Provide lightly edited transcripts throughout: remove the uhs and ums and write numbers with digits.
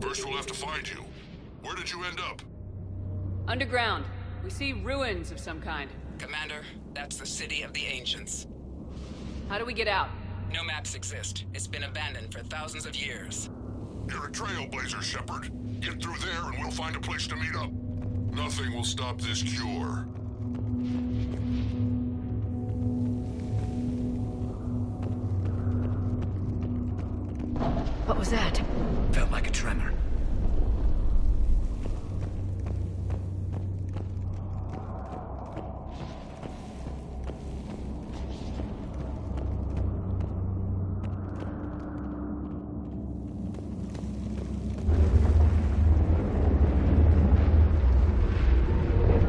First we'll have to find you. Where did you end up? Underground. We see ruins of some kind. Commander, that's the City of the Ancients. How do we get out? No maps exist. It's been abandoned for thousands of years. You're a trailblazer, Shepard. Get through there and we'll find a place to meet up. Nothing will stop this cure. What was that? Felt like a tremor.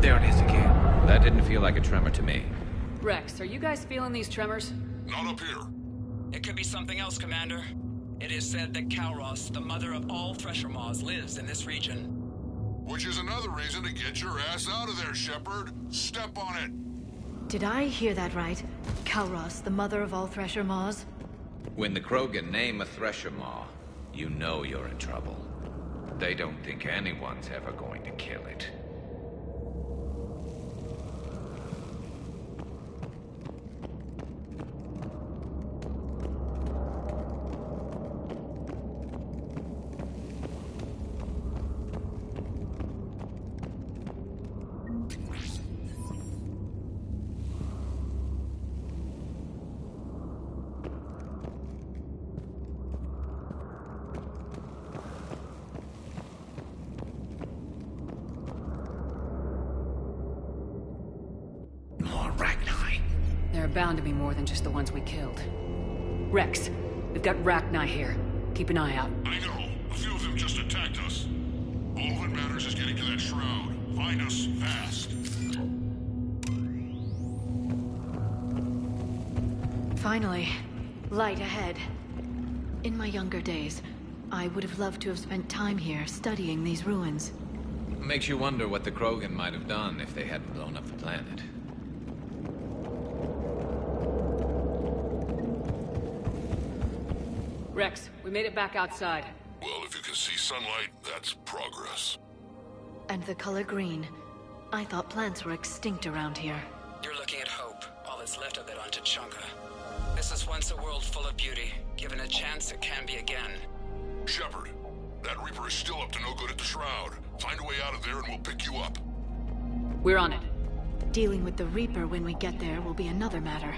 There it is again. That didn't feel like a tremor to me. Rex, are you guys feeling these tremors? Not up here. It could be something else, Commander. It is said that Kalros, the mother of all Thresher Maws, lives in this region. Which is another reason to get your ass out of there, Shepard. Step on it. Did I hear that right? Kalros, the mother of all Thresher Maws? When the Krogan name a Thresher Maw, you know you're in trouble. They don't think anyone's ever going to kill it. There are bound to be more than just the ones we killed. Rex, we've got Rachni here. Keep an eye out. I know. A few of them just attacked us. All that matters is getting to that shroud. Find us fast. Finally. Light ahead. In my younger days, I would have loved to have spent time here studying these ruins. Makes you wonder what the Krogan might have done if they hadn't blown up the planet. Rex, we made it back outside. Well, if you can see sunlight, that's progress. And the color green. I thought plants were extinct around here. You're looking at hope, all that's left of it on Tuchanka. This is once a world full of beauty. Given a chance, it can be again. Shepard, that Reaper is still up to no good at the shroud. Find a way out of there and we'll pick you up. We're on it. Dealing with the Reaper when we get there will be another matter.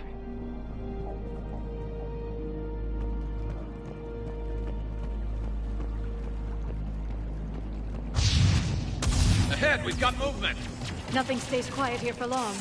Ahead, we've got movement! Nothing stays quiet here for long.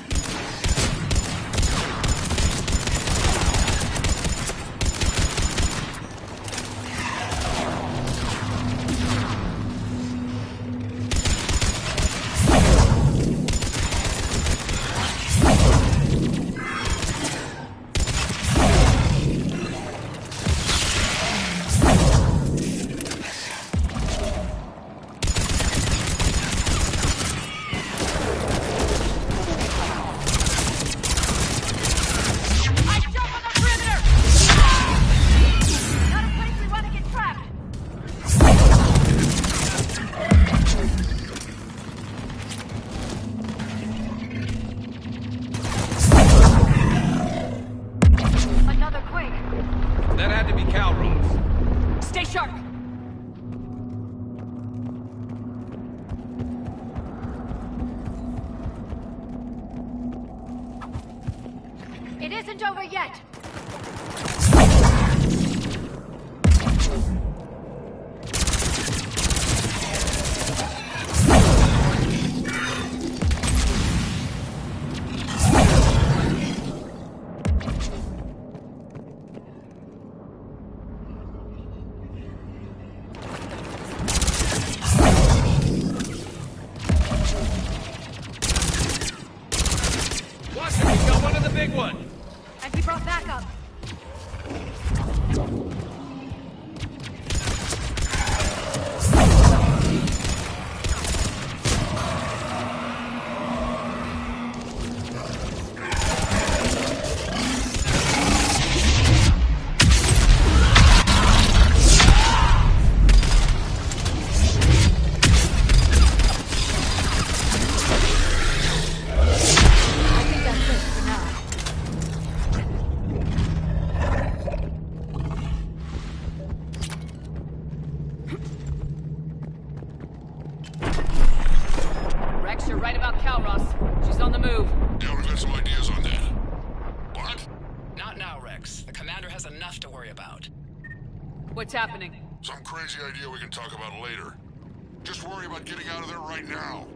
It isn't over yet! And he brought backup. move. Yeah, we've got some ideas on that. What? Not now, Rex. The commander has enough to worry about. What's happening? Some crazy idea we can talk about later. Just worry about getting out of there right now.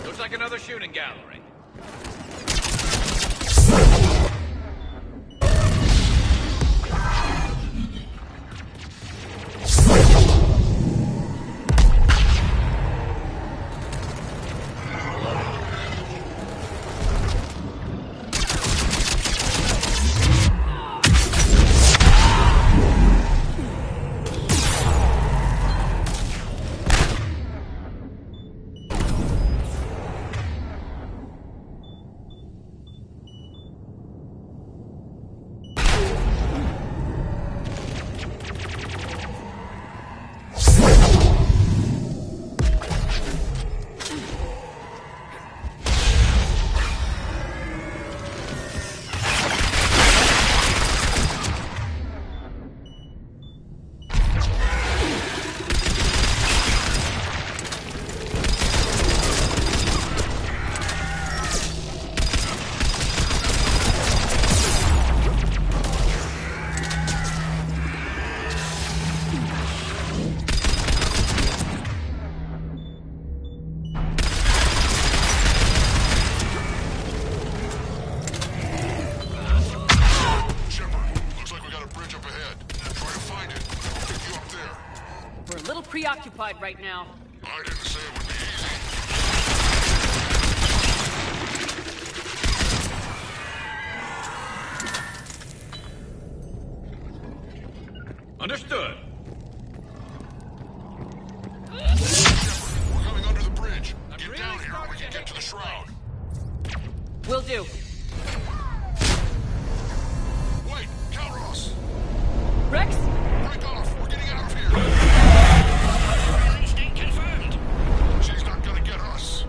Looks like another shooting gallery. Preoccupied right now. I didn't say it would be easy. Understood. We're coming under the bridge. Get down here and we can get to the shroud. Will do. Wait, Calros! Rex? Break off! We're getting out of here! Instinct confirmed. She's not gonna get us.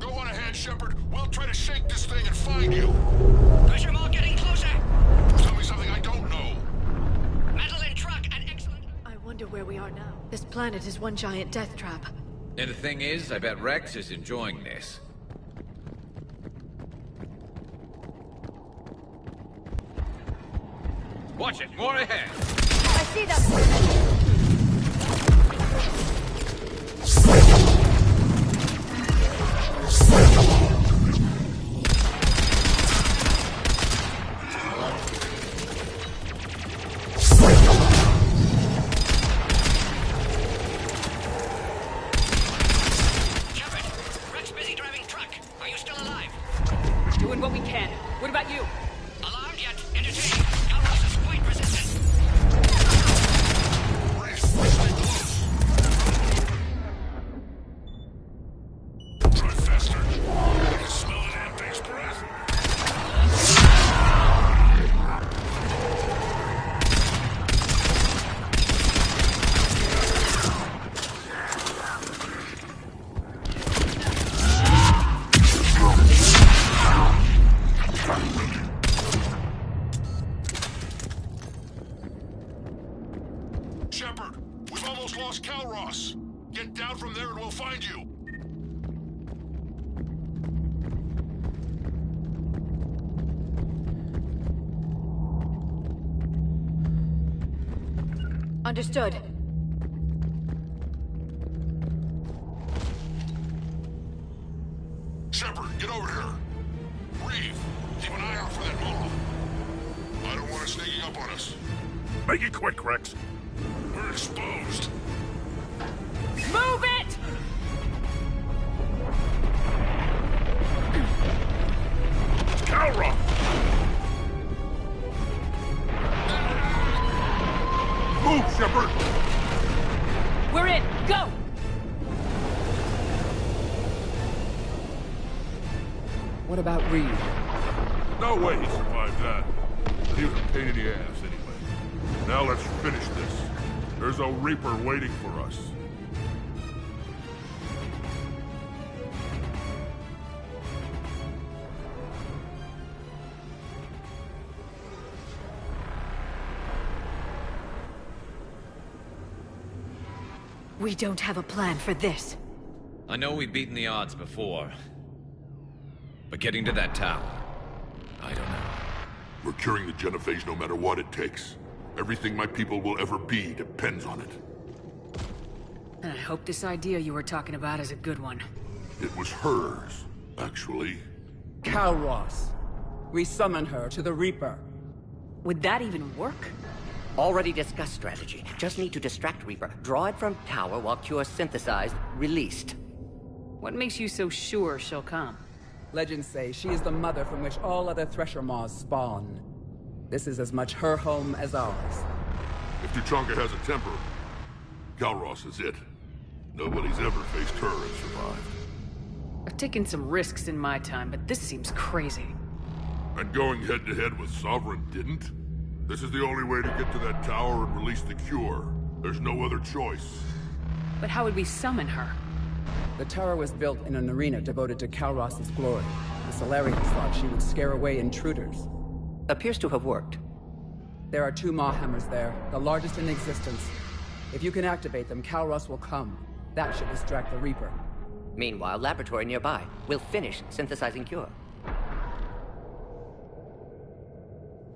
Go on ahead, Shepard. We'll try to shake this thing and find you. Pressure Maw getting closer. Tell me something I don't know. Metal in truck and excellent. I wonder where we are now. This planet is one giant death trap. And the thing is, I bet Rex is enjoying this. Watch it, more ahead. I see them. Shepard, Rex busy driving truck. Are you still alive? Doing what we can. What about you? Alarmed yet? Entertained. Calros is quite resistant. Reese, stay close. Drive faster. I can smell the damn thing's breath. Shepard, we've almost lost Calros. Get down from there and we'll find you. Understood. Shepard, get over here. Reeve, keep an eye out for that Maw. I don't want it sneaking up on us. Make it quick, Rex. We're exposed. Move it! Calra! Move, Shepard! We're in. Go! What about Reed? No way he survived that. He was a pain in the ass, anyway. Now let's finish this. There's a Reaper waiting for us. We don't have a plan for this. I know we've beaten the odds before. But getting to that tower, I don't know. We're curing the genophage no matter what it takes. Everything my people will ever be depends on it. And I hope this idea you were talking about is a good one. It was hers, actually. Calros. We summon her to the Reaper. Would that even work? Already discussed strategy. Just need to distract Reaper. Draw it from tower while Cure synthesized, released. What makes you so sure she'll come? Legends say she is the mother from which all other Thresher Maws spawn. This is as much her home as ours. If Tuchanka has a temper, Calros is it. Nobody's ever faced her and survived. I've taken some risks in my time, but this seems crazy. And going head-to-head with Sovereign didn't? This is the only way to get to that tower and release the cure. There's no other choice. But how would we summon her? The tower was built in an arena devoted to Calros' glory. The Solarians thought she would scare away intruders. Appears to have worked. There are 2 Maw hammers there, the largest in existence. If you can activate them, Calros will come. That should distract the Reaper. Meanwhile, laboratory nearby. We'll finish synthesizing Cure.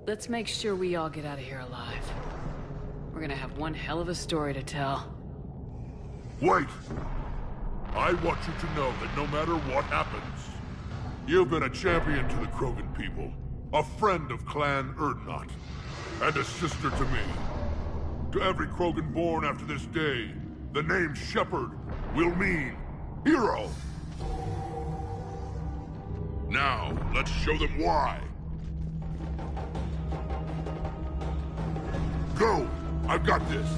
Let's make sure we all get out of here alive. We're gonna have one hell of a story to tell. Wait! I want you to know that no matter what happens, you've been a champion to the Krogan people, a friend of Clan Erdnot, and a sister to me. To every Krogan born after this day, the name Shepherd will mean hero. Now, let's show them why. Go! I've got this!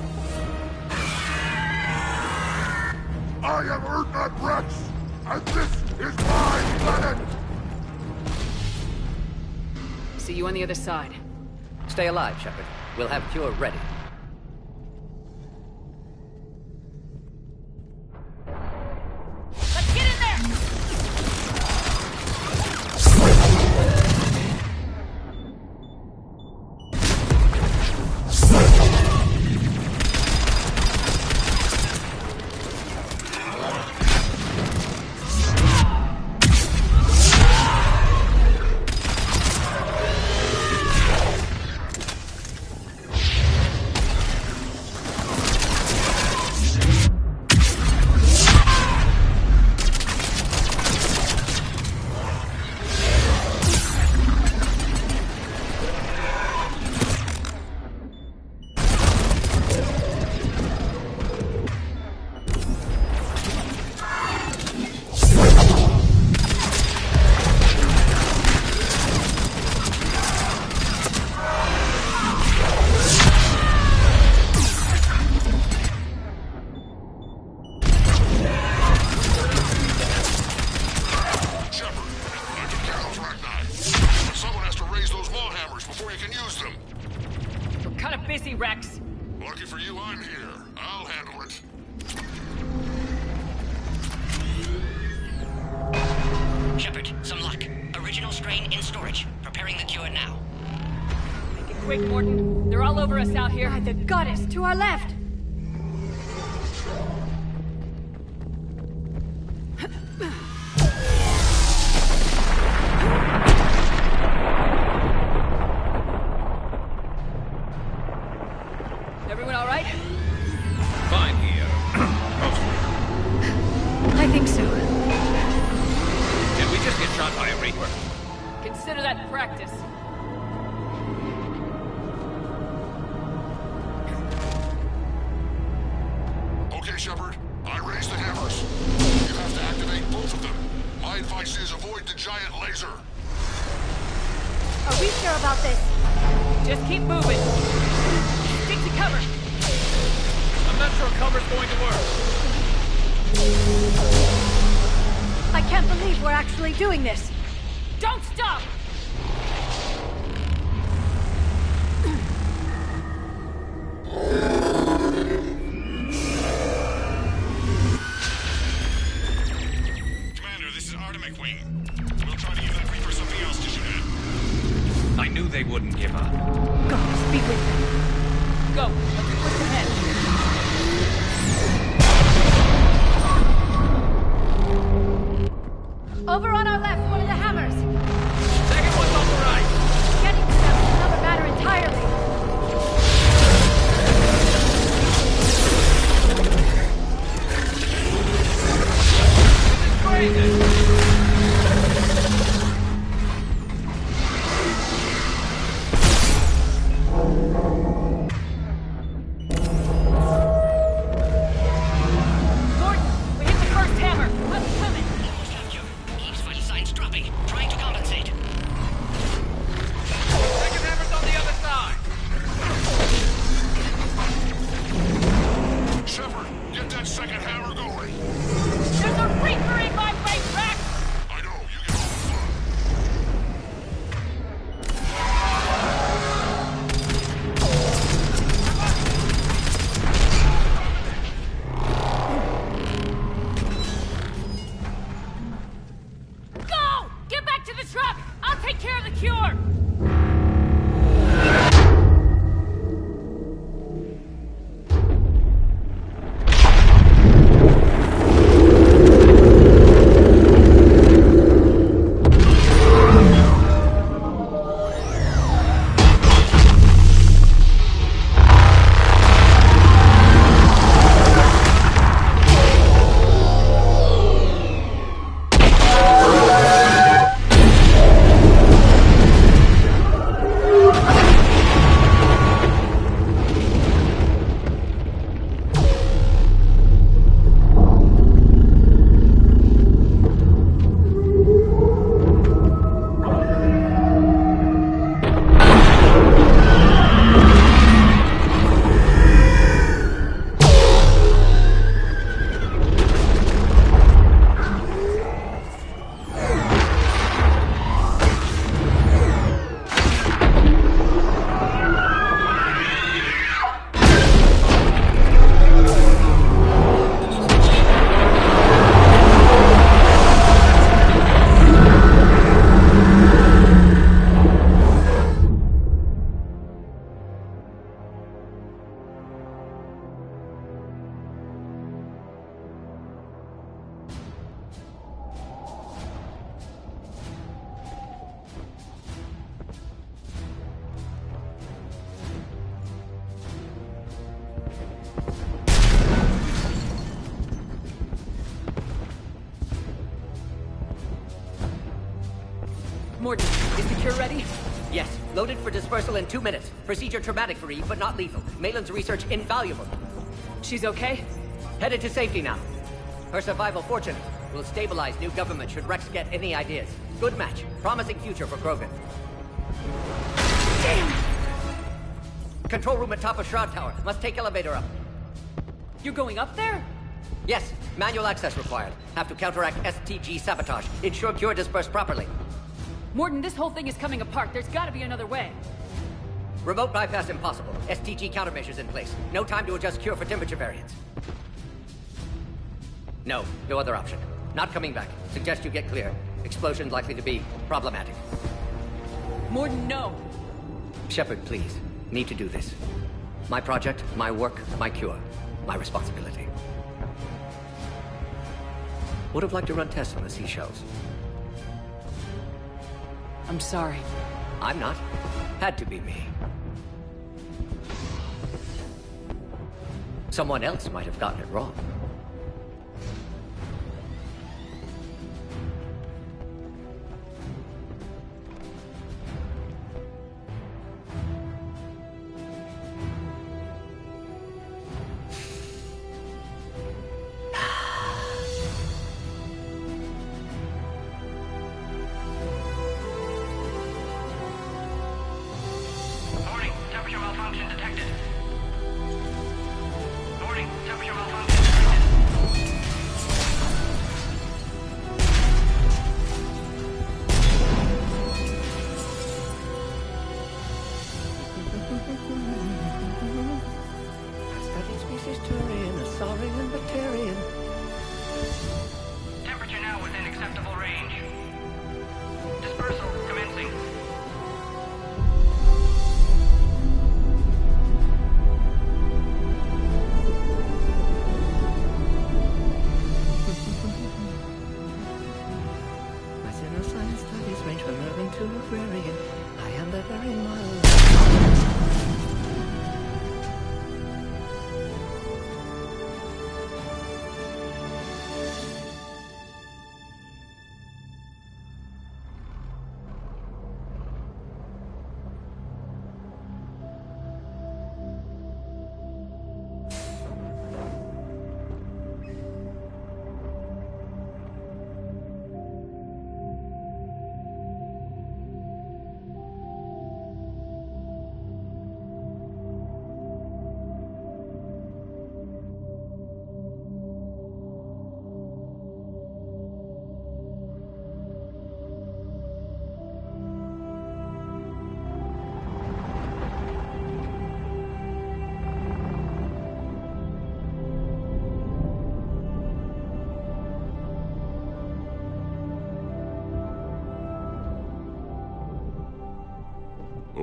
I am Erdnot Rex, and this is my planet! See you on the other side. Stay alive, Shepard. We'll have Cure ready. Let's get in there! Rex. Lucky for you, I'm here. I'll handle it. Shepard, some luck. Original strain in storage. Preparing the cure now. Make it quick, Morton. They're all over us out here. By the goddess, to our left! Everyone all right? Fine here. I think so. Did we just get shot by a Reaper? Consider that practice. Okay, Shepard. I raised the hammers. You have to activate both of them. My advice is avoid the giant laser. Are we sure about this? Just keep moving. Stick to cover. I'm not sure cover's going to work. I can't believe we're actually doing this. Don't stop! Over on our left, one of the hammers. Second one's on the right. Getting to them is another matter entirely. Crazy. Morton, is the cure ready? Yes, loaded for dispersal in 2 minutes. Procedure traumatic for Eve, but not lethal. Malin's research invaluable. She's okay? Headed to safety now. Her survival fortunate. Will stabilize new government should Rex get any ideas. Good match. Promising future for Krogan. Damn! Control room at top of Shroud Tower. Must take elevator up. You're going up there? Yes, manual access required. Have to counteract STG sabotage. Ensure cure dispersed properly. Morton, this whole thing is coming apart. There's gotta be another way. Remote bypass impossible. STG countermeasures in place. No time to adjust cure for temperature variance. No other option. Not coming back. Suggest you get clear. Explosion likely to be problematic. Morton, no. Shepard, please. Need to do this. My project, my work, my cure. My responsibility. Would have liked to run tests on the seashells. I'm sorry. I'm not. Had to be me. Someone else might have gotten it wrong. Warning, temperature malfunction detected. Warning, temperature malfunction detected.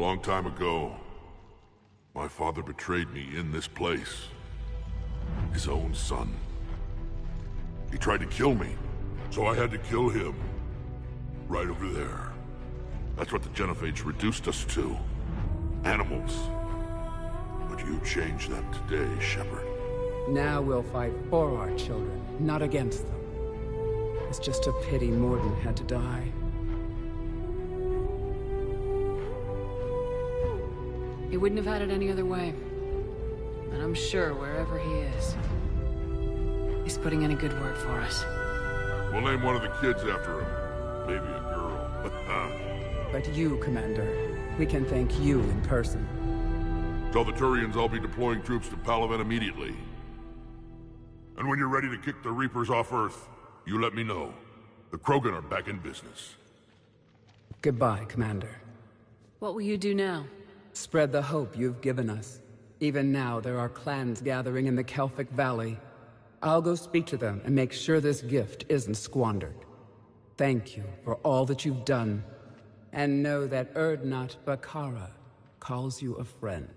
long time ago, my father betrayed me in this place. His own son. He tried to kill me, so I had to kill him. Right over there. That's what the Genophage reduced us to. Animals. But you changed that today, Shepard. Now we'll fight for our children, not against them. It's just a pity Morden had to die. He wouldn't have had it any other way. And I'm sure wherever he is, he's putting in a good word for us. We'll name one of the kids after him. Maybe a girl. But you, Commander, we can thank you in person. Tell the Turians I'll be deploying troops to Palaven immediately. And when you're ready to kick the Reapers off Earth, you let me know. The Krogan are back in business. Goodbye, Commander. What will you do now? Spread the hope you've given us. Even now, there are clans gathering in the Kelphic Valley. I'll go speak to them and make sure this gift isn't squandered. Thank you for all that you've done. And know that Urdnot Bakara calls you a friend.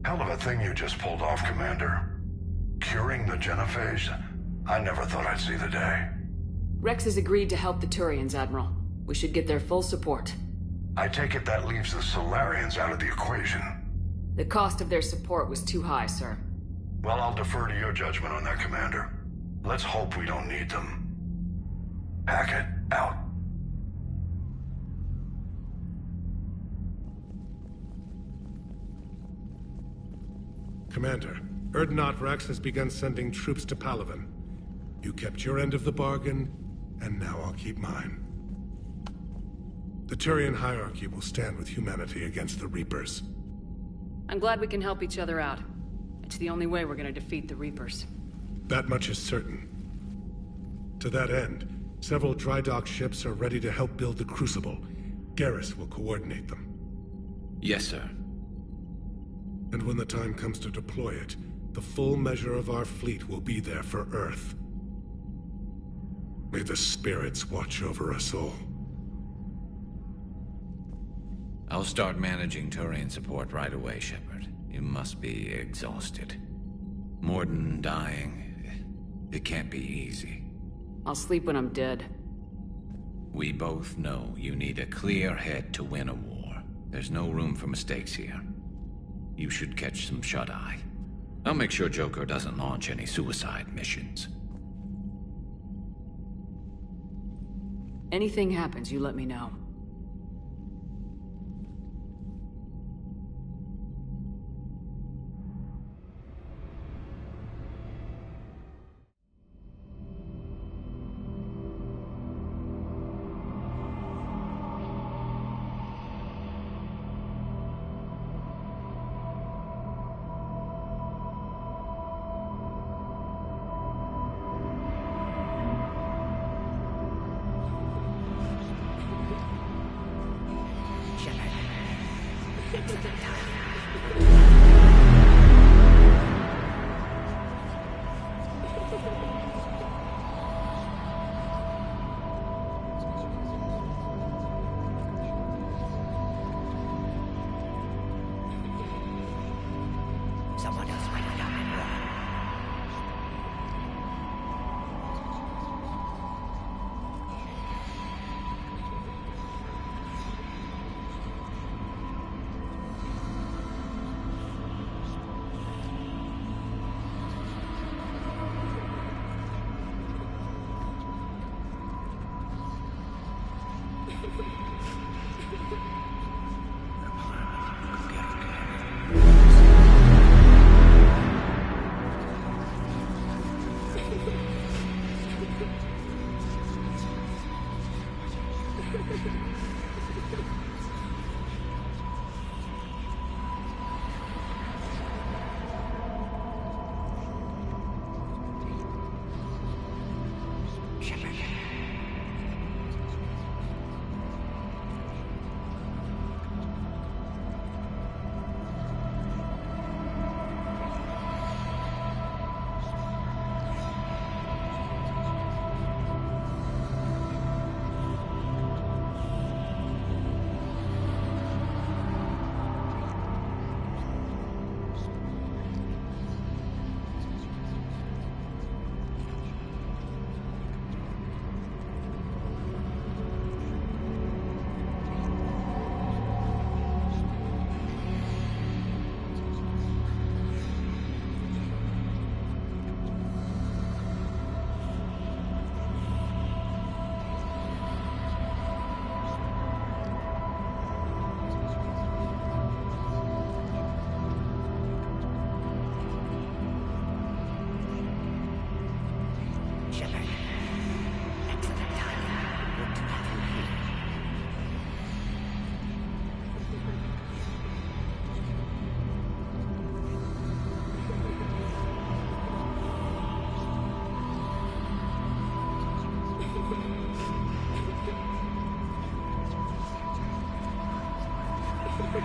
Hell of a thing you just pulled off, Commander. Curing the Genophage? I never thought I'd see the day. Rex has agreed to help the Turians, Admiral. We should get their full support. I take it that leaves the Solarians out of the equation. The cost of their support was too high, sir. Well, I'll defer to your judgment on that, Commander. Let's hope we don't need them. Hackett, out. Commander, Urdnot Rex has begun sending troops to Palaven. You kept your end of the bargain, and now I'll keep mine. The Turian hierarchy will stand with humanity against the Reapers. I'm glad we can help each other out. It's the only way we're gonna defeat the Reapers. That much is certain. To that end, several dry dock ships are ready to help build the Crucible. Garrus will coordinate them. Yes, sir. And when the time comes to deploy it, the full measure of our fleet will be there for Earth. May the spirits watch over us all. I'll start managing Turian support right away, Shepard. You must be exhausted. Morden dying, it can't be easy. I'll sleep when I'm dead. We both know you need a clear head to win a war. There's no room for mistakes here. You should catch some shut-eye. I'll make sure Joker doesn't launch any suicide missions. Anything happens, you let me know. Someone else might have done it wrong.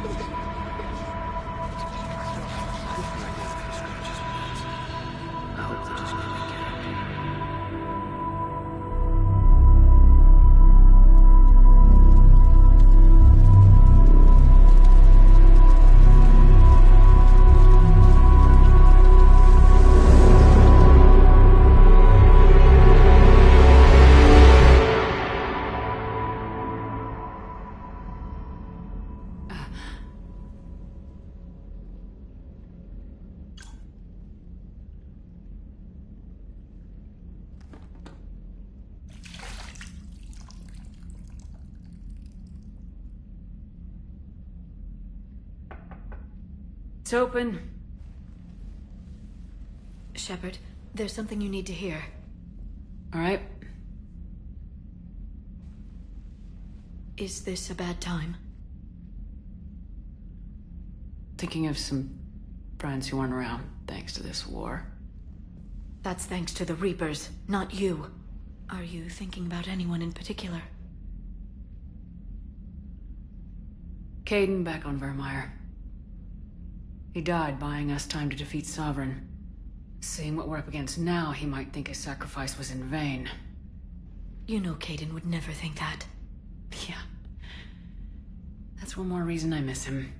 I hope they're just gonna get It's open. Shepard, there's something you need to hear. All right. Is this a bad time? Thinking of some friends who aren't around, thanks to this war. That's thanks to the Reapers, not you. Are you thinking about anyone in particular? Caden back on Vermeer. He died buying us time to defeat Sovereign. Seeing what we're up against now, he might think his sacrifice was in vain. You know Caden would never think that. Yeah. That's one more reason I miss him.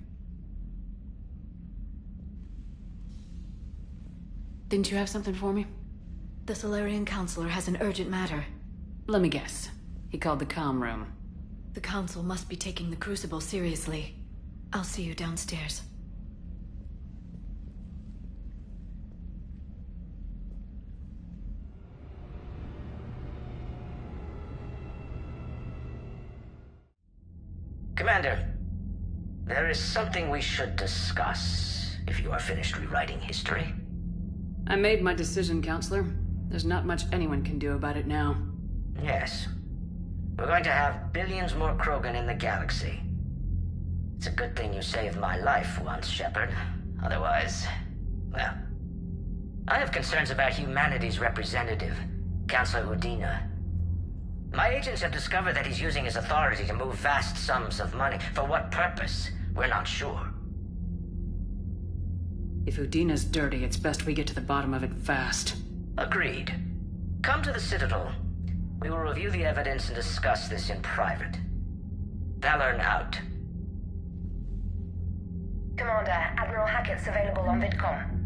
Didn't you have something for me? The Solarian Counselor has an urgent matter. Let me guess. He called the comm room. The Council must be taking the Crucible seriously. I'll see you downstairs. Commander, there is something we should discuss, if you are finished rewriting history. I made my decision, Counselor. There's not much anyone can do about it now. Yes. We're going to have billions more Krogan in the galaxy. It's a good thing you saved my life once, Shepard. Otherwise, well... I have concerns about humanity's representative, Counselor Udina. My agents have discovered that he's using his authority to move vast sums of money. For what purpose? We're not sure. If Udina's dirty, it's best we get to the bottom of it fast. Agreed. Come to the Citadel. We will review the evidence and discuss this in private. Valorn out. Commander, Admiral Hackett's available on VidCom.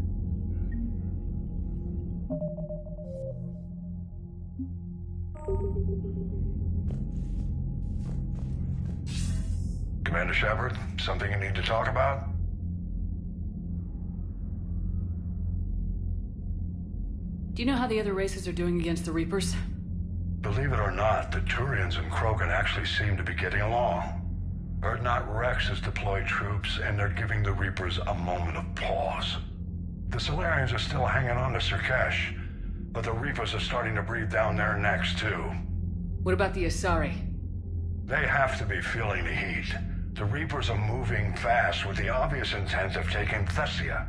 Commander Shepard, something you need to talk about? Do you know how the other races are doing against the Reapers? Believe it or not, the Turians and Krogan actually seem to be getting along. Urdnot Rex has deployed troops, and they're giving the Reapers a moment of pause. The Solarians are still hanging on to Surkesh, but the Reapers are starting to breathe down their necks, too. What about the Asari? They have to be feeling the heat. The Reapers are moving fast with the obvious intent of taking Thessia.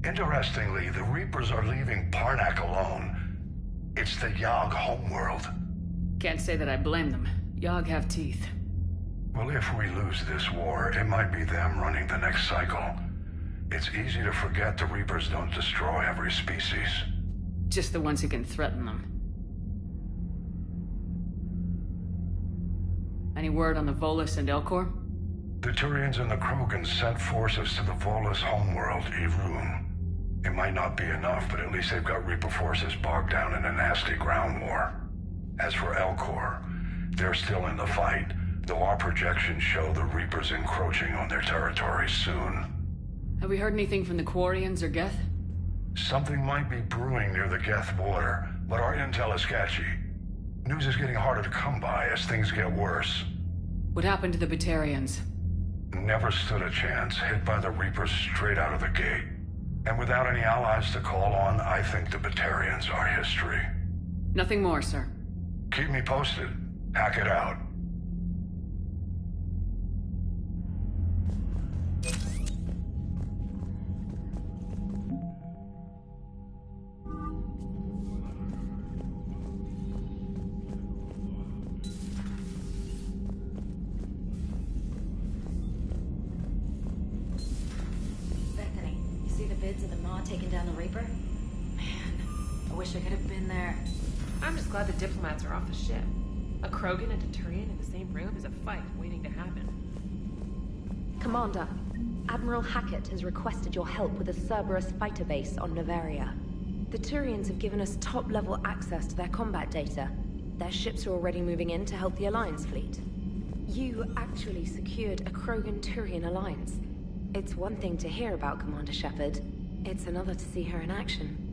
Interestingly, the Reapers are leaving Parnak alone. It's the Yogg homeworld. Can't say that I blame them. Yogg have teeth. Well, if we lose this war, it might be them running the next cycle. It's easy to forget the Reapers don't destroy every species. Just the ones who can threaten them. Any word on the Volus and Elcor? The Turians and the Krogan sent forces to the Volus homeworld, Irun. It might not be enough, but at least they've got Reaper forces bogged down in a nasty ground war. As for Elcor, they're still in the fight, though our projections show the Reapers encroaching on their territory soon. Have we heard anything from the Quarians or Geth? Something might be brewing near the Geth border, but our intel is sketchy. News is getting harder to come by as things get worse. What happened to the Batarians? Never stood a chance, hit by the Reapers straight out of the gate. And without any allies to call on, I think the Batarians are history. Nothing more, sir. Keep me posted. Hack it out. vids of the Ma taking down the Reaper? Man, I wish I could have been there. I'm just glad the diplomats are off the ship. A Krogan and a Turian in the same room is a fight waiting to happen. Commander, Admiral Hackett has requested your help with a Cerberus fighter base on Novaria. The Turians have given us top-level access to their combat data. Their ships are already moving in to help the Alliance fleet. You actually secured a Krogan-Turian alliance. It's one thing to hear about Commander Shepard. It's another to see her in action.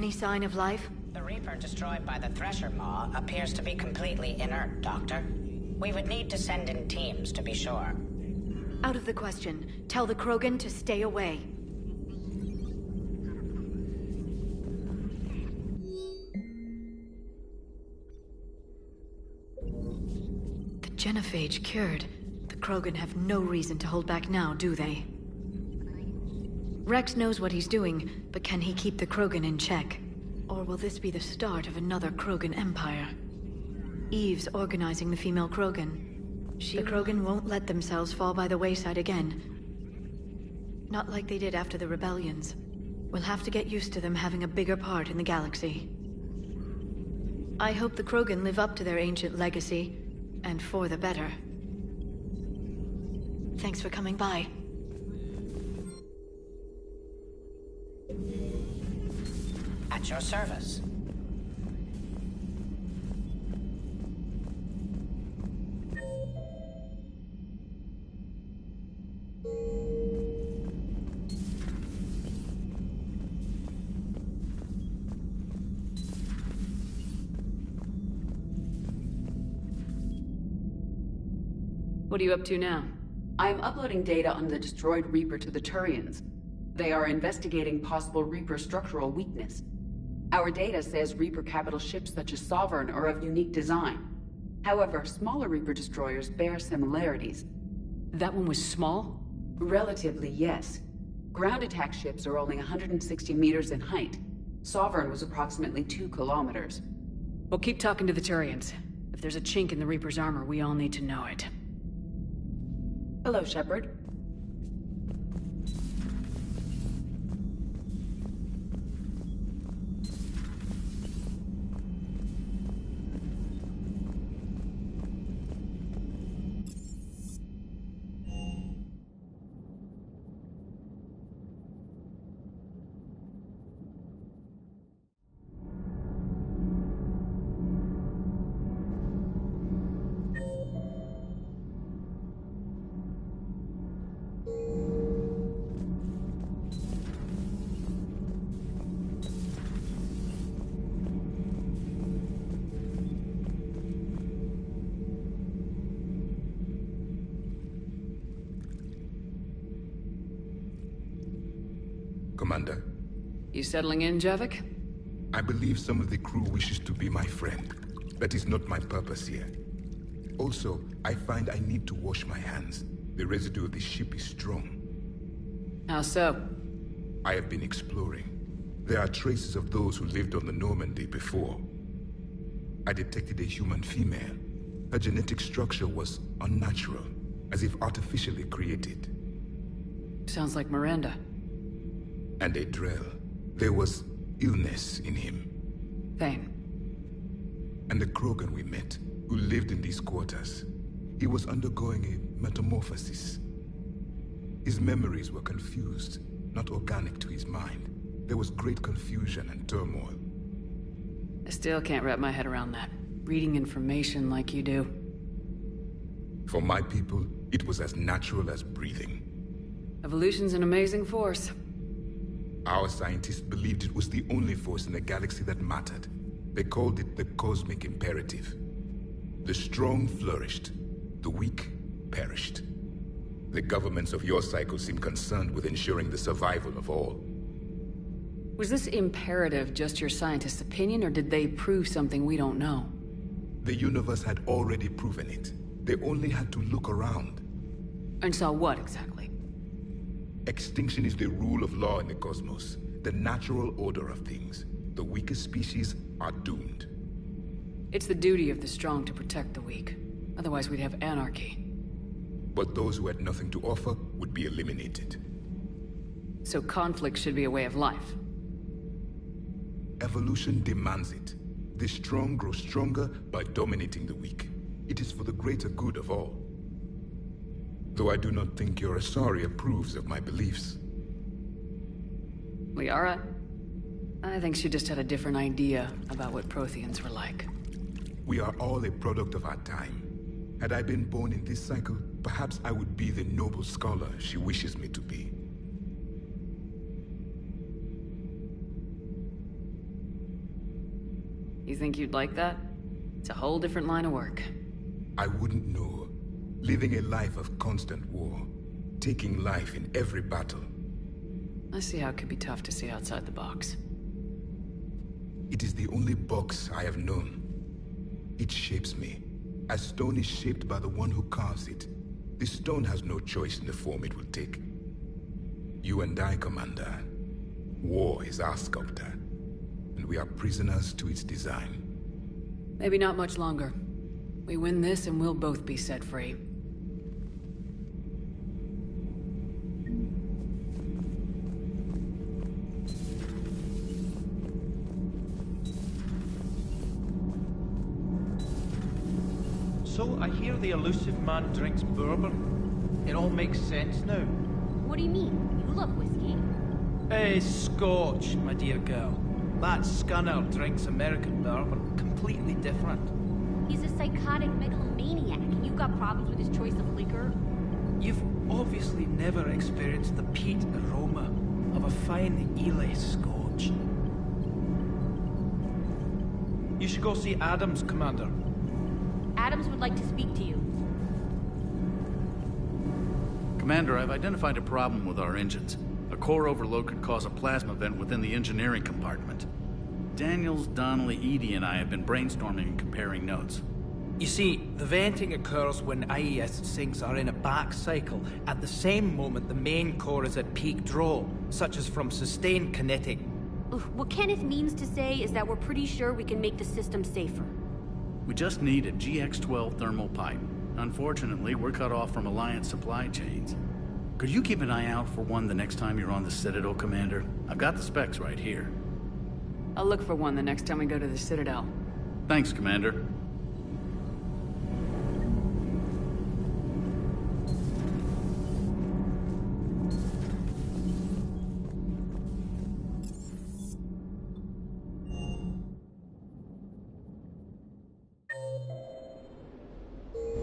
any sign of life? The Reaper destroyed by the Thresher Maw appears to be completely inert, Doctor. We would need to send in teams to be sure. Out of the question. Tell the Krogan to stay away. The genophage cured. The Krogan have no reason to hold back now, do they? Rex knows what he's doing, but can he keep the Krogan in check? Or will this be the start of another Krogan empire? Eve's organizing the female Krogan. The Krogan won't let themselves fall by the wayside again. Not like they did after the rebellions. We'll have to get used to them having a bigger part in the galaxy. I hope the Krogan live up to their ancient legacy, and for the better. Thanks for coming by. At your service. What are you up to now? I'm uploading data on the destroyed Reaper to the Turians. They are investigating possible Reaper structural weakness. Our data says Reaper capital ships such as Sovereign are of unique design. However, smaller Reaper destroyers bear similarities. That one was small? Relatively, yes. Ground attack ships are only 160 meters in height. Sovereign was approximately 2 kilometers. Well, keep talking to the Turians. If there's a chink in the Reaper's armor, we all need to know it. Hello, Shepard. Commander. You settling in, Javik? I believe some of the crew wishes to be my friend. That is not my purpose here. Also, I find I need to wash my hands. The residue of the ship is strong. How so? I have been exploring. There are traces of those who lived on the Normandy before. I detected a human female. Her genetic structure was unnatural, as if artificially created. Sounds like Miranda. And a Drell. There was illness in him. Thane. And the Krogan we met, who lived in these quarters. He was undergoing a metamorphosis. His memories were confused, not organic to his mind. There was great confusion and turmoil. I still can't wrap my head around that. Reading information like you do. For my people, it was as natural as breathing. Evolution's an amazing force. Our scientists believed it was the only force in the galaxy that mattered. They called it the cosmic imperative. The strong flourished, the weak perished. The governments of your cycle seem concerned with ensuring the survival of all. Was this imperative just your scientists' opinion, or did they prove something we don't know? The universe had already proven it. They only had to look around. And saw what, exactly? Extinction is the rule of law in the cosmos, the natural order of things. The weakest species are doomed. It's the duty of the strong to protect the weak. Otherwise we'd have anarchy. But those who had nothing to offer would be eliminated. So conflict should be a way of life. Evolution demands it. The strong grow stronger by dominating the weak. It is for the greater good of all. Though I do not think your Asari approves of my beliefs. Liara? I think she just had a different idea about what Protheans were like. We are all a product of our time. Had I been born in this cycle, perhaps I would be the noble scholar she wishes me to be. You think you'd like that? It's a whole different line of work. I wouldn't know. Living a life of constant war. Taking life in every battle. I see how it could be tough to see outside the box. It is the only box I have known. It shapes me, as stone is shaped by the one who carves it. The stone has no choice in the form it will take. You and I, Commander. War is our sculptor, and we are prisoners to its design. Maybe not much longer. We win this and we'll both be set free. So, I hear the elusive man drinks bourbon. It all makes sense now. What do you mean? You love whiskey. Scotch, my dear girl. That scunner drinks American bourbon. Completely different. He's a psychotic megalomaniac, and you've got problems with his choice of liquor? You've obviously never experienced the peat aroma of a fine Ely Scotch. You should go see Adams, Commander. Adams would like to speak to you. Commander, I've identified a problem with our engines. A core overload could cause a plasma vent within the engineering compartment. Daniels, Donnelly, Edie, and I have been brainstorming and comparing notes. You see, the venting occurs when IES sinks are in a back cycle at the same moment the main core is at peak draw, such as from sustained kinetic. What Kenneth means to say is that we're pretty sure we can make the system safer. We just need a GX-12 thermal pipe. Unfortunately, we're cut off from Alliance supply chains. Could you keep an eye out for one the next time you're on the Citadel, Commander? I've got the specs right here. I'll look for one the next time we go to the Citadel. Thanks, Commander.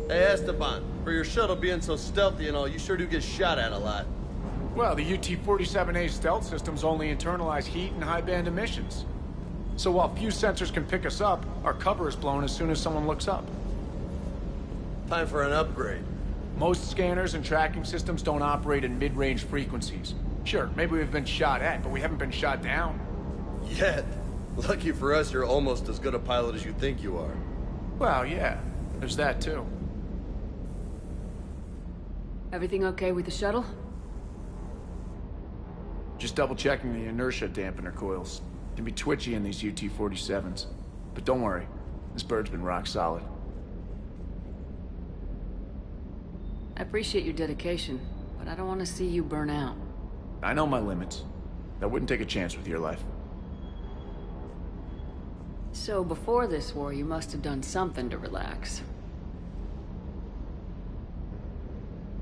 Hey, Esteban, for your shuttle being so stealthy and all, you sure do get shot at a lot. Well, the UT-47A stealth systems only internalize heat and high-band emissions. So while few sensors can pick us up, our cover is blown as soon as someone looks up. Time for an upgrade. Most scanners and tracking systems don't operate in mid-range frequencies. Sure, maybe we've been shot at, but we haven't been shot down. Yet. Lucky for us, you're almost as good a pilot as you think you are. Well, yeah. There's that, too. Everything okay with the shuttle? Just double-checking the inertia dampener coils. Can be twitchy in these UT-47s. But don't worry, this bird's been rock solid. I appreciate your dedication, but I don't want to see you burn out. I know my limits. I wouldn't take a chance with your life. So before this war, you must have done something to relax.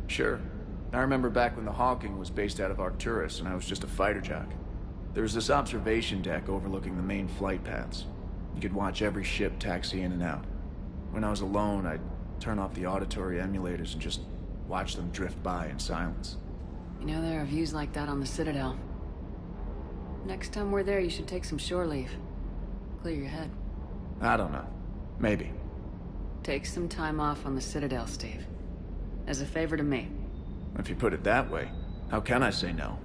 Sure. I remember back when the Hawking was based out of Arcturus and I was just a fighter jock. There was this observation deck overlooking the main flight paths. You could watch every ship taxi in and out. When I was alone, I'd turn off the auditory emulators and just watch them drift by in silence. You know, there are views like that on the Citadel. Next time we're there, you should take some shore leave. Clear your head. I don't know. Maybe. Take some time off on the Citadel, Steve. As a favor to me. If you put it that way, how can I say no?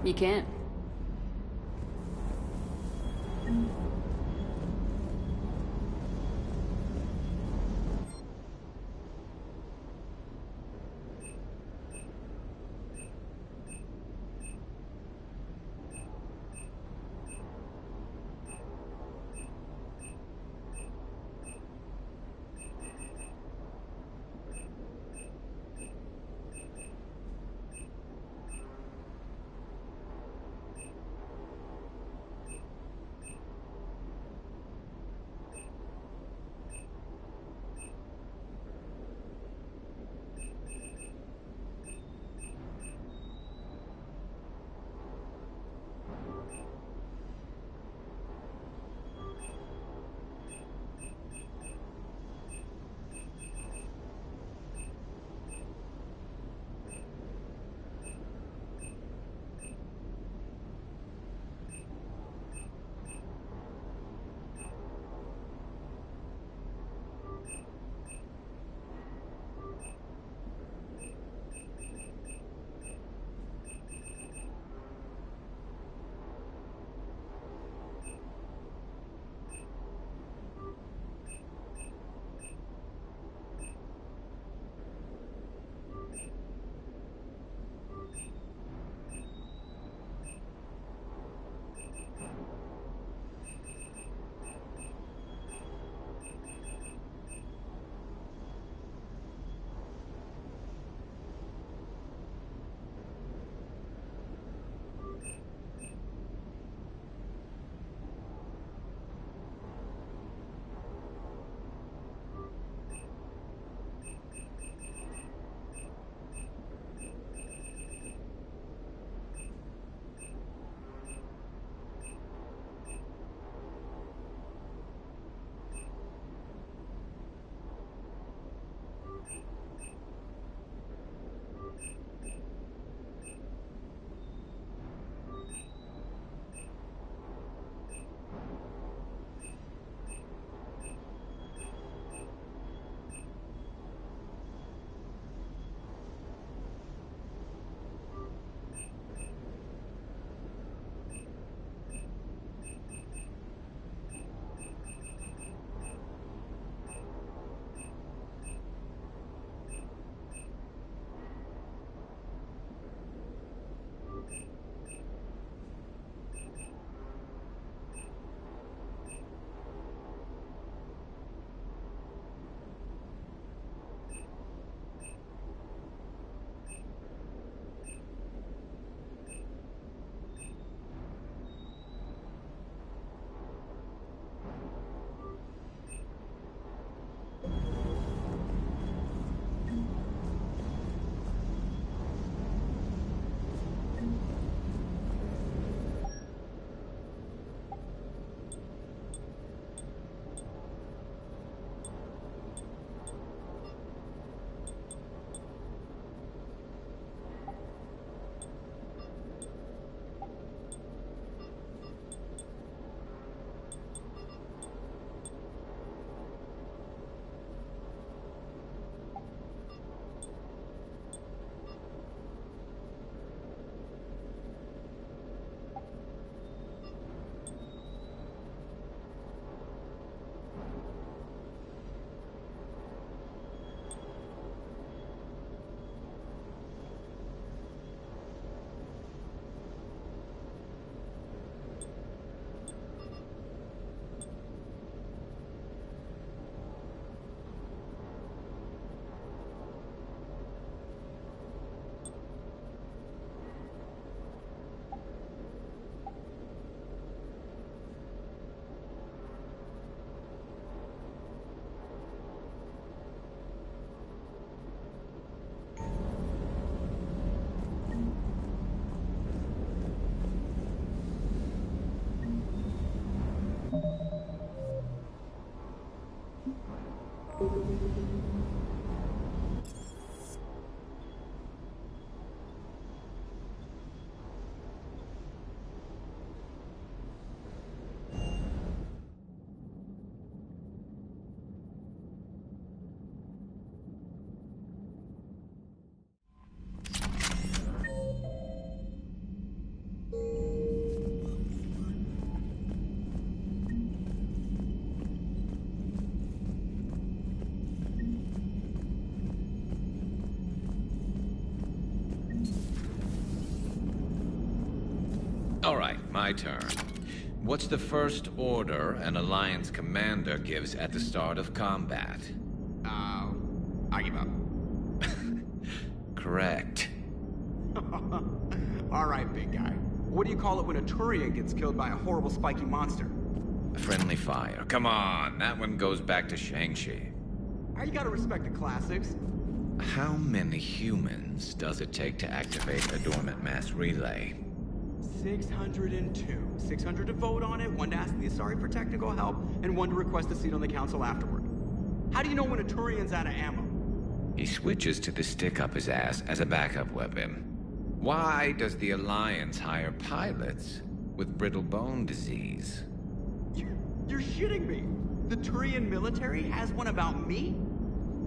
You can't. All right, my turn. What's the first order an Alliance commander gives at the start of combat? I give up. Correct. All right, big guy. What do you call it when a Turian gets killed by a horrible spiky monster? Friendly fire. Come on, that one goes back to Shang-Chi. You gotta respect the classics. How many humans does it take to activate a dormant mass relay? 602. 600 to vote on it, 1 to ask the Asari for technical help, and 1 to request a seat on the council afterward. How do you know when a Turian's out of ammo? He switches to the stick up his ass as a backup weapon. Why does the Alliance hire pilots with brittle bone disease? You're shitting me! The Turian military has one about me?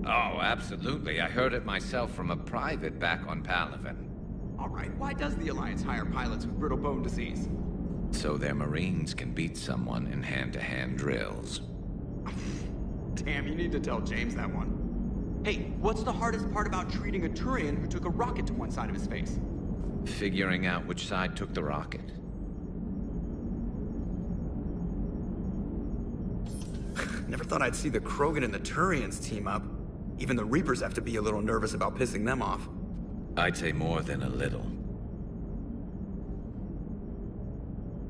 Oh, absolutely. I heard it myself from a private back on Palaven. All right, why does the Alliance hire pilots with brittle bone disease? So their Marines can beat someone in hand-to-hand drills. Damn, you need to tell James that one. Hey, what's the hardest part about treating a Turian who took a rocket to one side of his face? Figuring out which side took the rocket. Never thought I'd see the Krogan and the Turians team up. Even the Reapers have to be a little nervous about pissing them off. I'd say more than a little.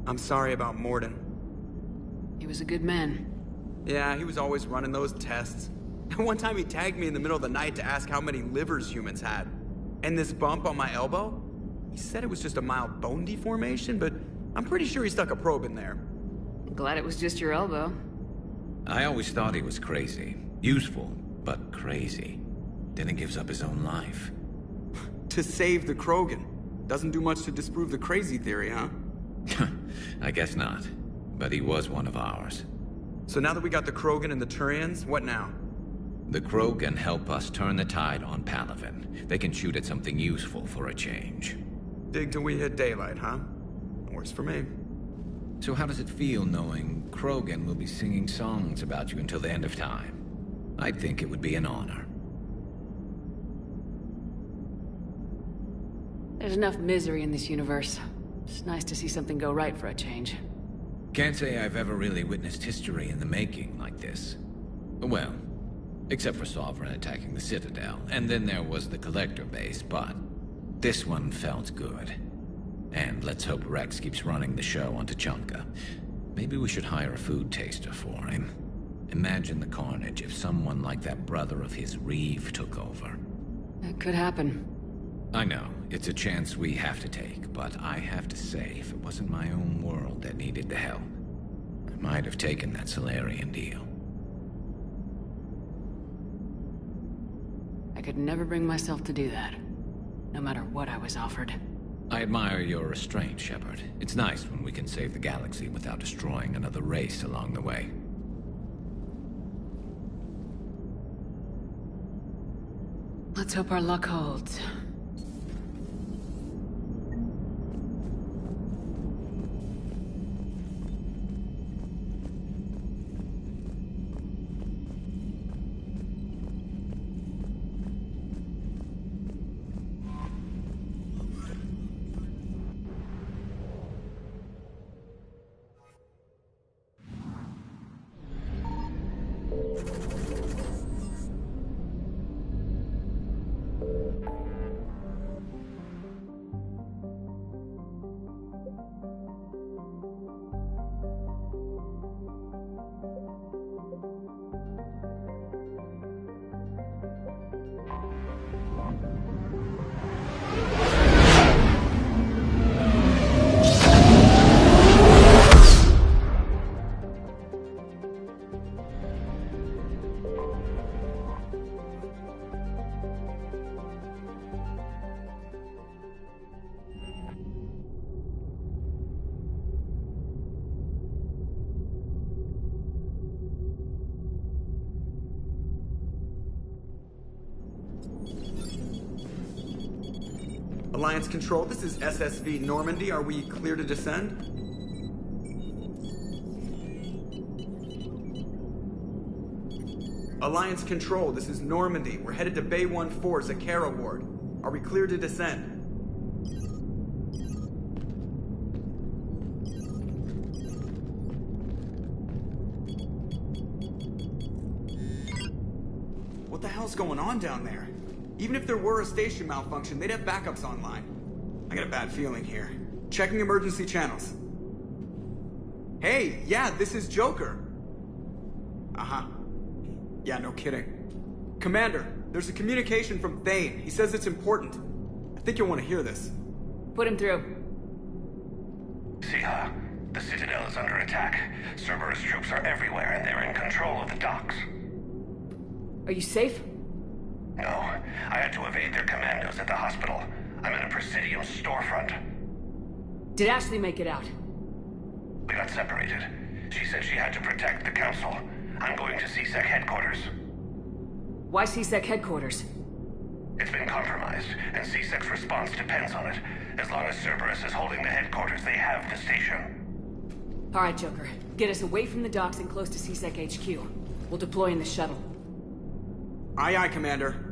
I'm sorry about Morden. He was a good man. Yeah, he was always running those tests. One time he tagged me in the middle of the night to ask how many livers humans had. And this bump on my elbow? He said it was just a mild bone deformation, but I'm pretty sure he stuck a probe in there. Glad it was just your elbow. I always thought he was crazy. Useful, but crazy. Then he gives up his own life. To save the Krogan. Doesn't do much to disprove the crazy theory, huh? I guess not. But he was one of ours. So now that we got the Krogan and the Turians, what now? The Krogan help us turn the tide on Palaven. They can shoot at something useful for a change. Dig till we hit daylight, huh? Works for me. So how does it feel knowing Krogan will be singing songs about you until the end of time? I think it would be an honor. There's enough misery in this universe. It's nice to see something go right for a change. Can't say I've ever really witnessed history in the making like this. Well, except for Sovereign attacking the Citadel, and then there was the Collector base, but this one felt good. And let's hope Rex keeps running the show on Tuchanka. Maybe we should hire a food taster for him. Imagine the carnage if someone like that brother of his, Reeve, took over. That could happen. I know, it's a chance we have to take, but I have to say, if it wasn't my own world that needed the help, I might have taken that Solarian deal. I could never bring myself to do that, no matter what I was offered. I admire your restraint, Shepard. It's nice when we can save the galaxy without destroying another race along the way. Let's hope our luck holds. Alliance Control, this is SSV Normandy. Are we clear to descend? Alliance Control, this is Normandy. We're headed to Bay 1-4, Zakara Ward. Are we clear to descend? What the hell's going on down there? Even if there were a station malfunction, they'd have backups online. I got a bad feeling here. Checking emergency channels. Hey, yeah, this is Joker. Uh-huh. Yeah, no kidding. Commander, there's a communication from Thane. He says it's important. I think you'll want to hear this. Put him through. Siha, the Citadel is under attack. Cerberus troops are everywhere and they're in control of the docks. Are you safe? No, I had to evade their commandos at the hospital. I'm in a Presidium storefront. Did Ashley make it out? We got separated. She said she had to protect the Council. I'm going to CSEC headquarters. Why CSEC headquarters? It's been compromised, and CSEC's response depends on it. As long as Cerberus is holding the headquarters, they have the station. All right, Joker. Get us away from the docks and close to CSEC HQ. We'll deploy in the shuttle. Aye, aye, Commander.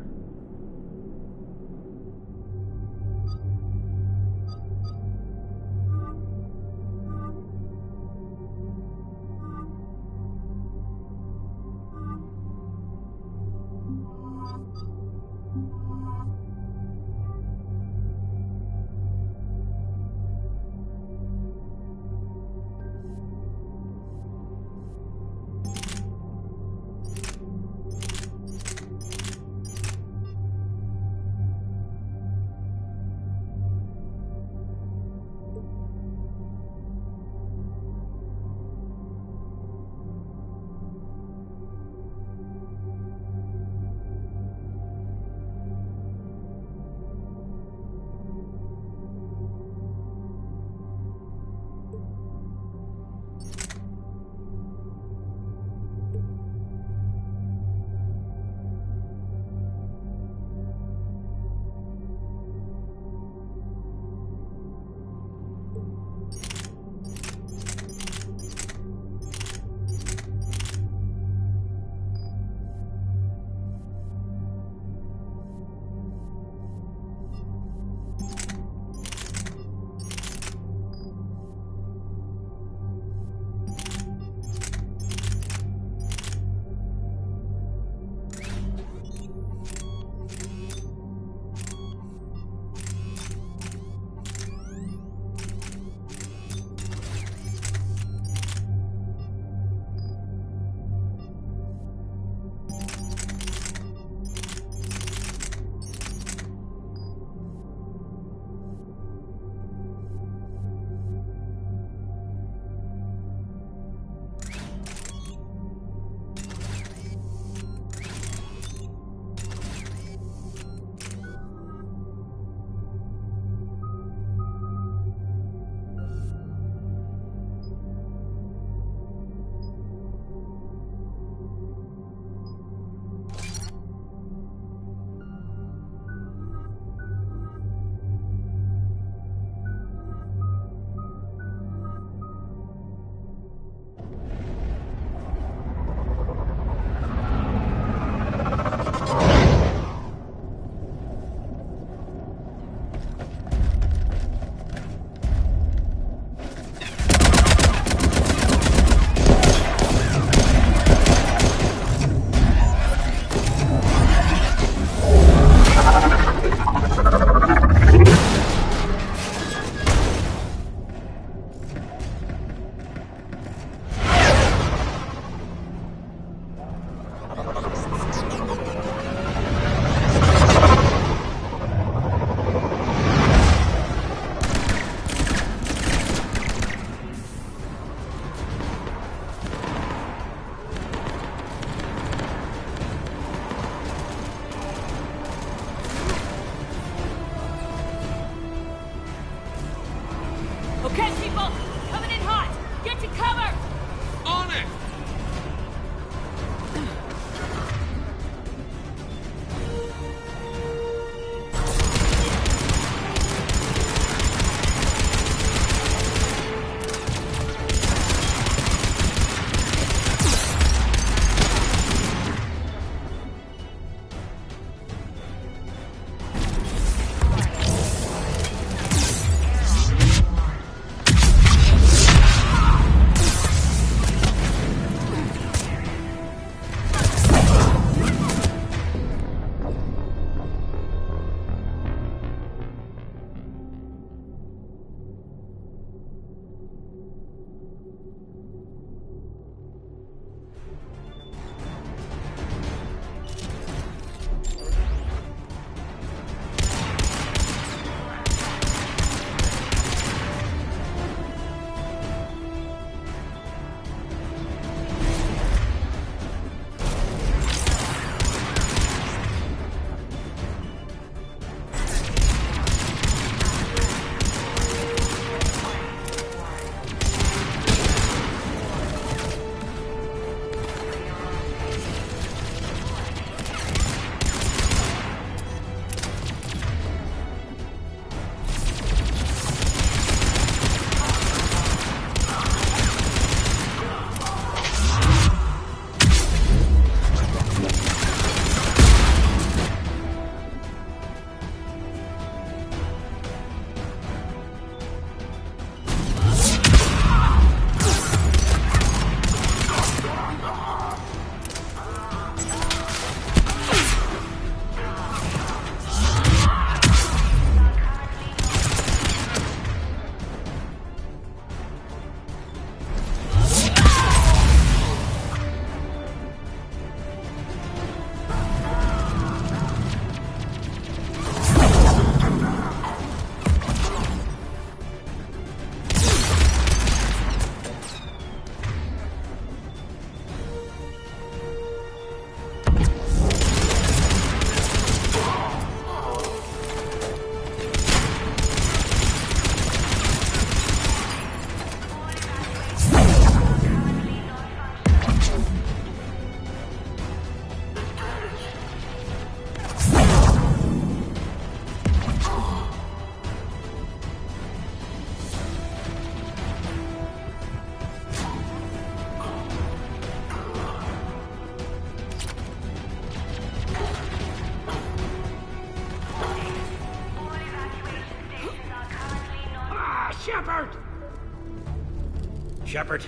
Shepard.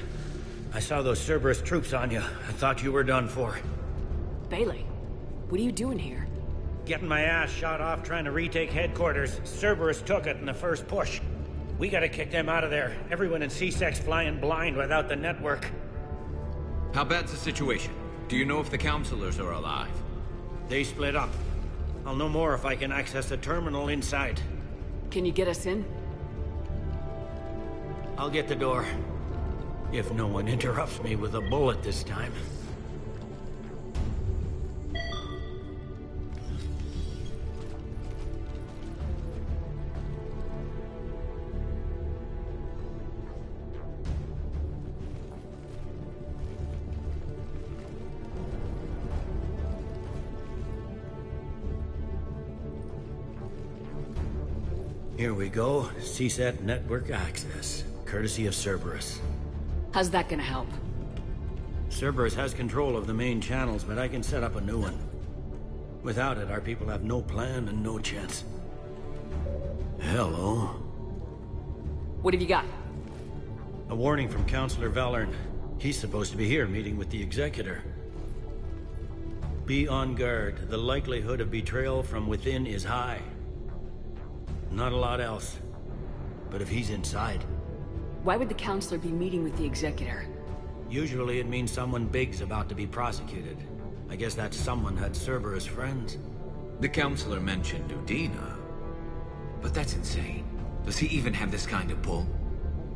I saw those Cerberus troops on you. I thought you were done for. Bailey, what are you doing here? Getting my ass shot off trying to retake headquarters. Cerberus took it in the first push. We gotta kick them out of there. Everyone in C-Sec's flying blind without the network. How bad's the situation? Do you know if the counselors are alive? They split up. I'll know more if I can access the terminal inside. Can you get us in? I'll get the door. If no one interrupts me with a bullet this time. Here we go. CSAT network access, courtesy of Cerberus. How's that gonna help? Cerberus has control of the main channels, but I can set up a new one. Without it, our people have no plan and no chance. Hello. What have you got? A warning from Counselor Valern. He's supposed to be here meeting with the Executor. Be on guard. The likelihood of betrayal from within is high. Not a lot else. But if he's inside... Why would the Counselor be meeting with the Executor? Usually it means someone big's about to be prosecuted. I guess that someone had Cerberus friends. The Counselor mentioned Udina. But that's insane. Does he even have this kind of pull?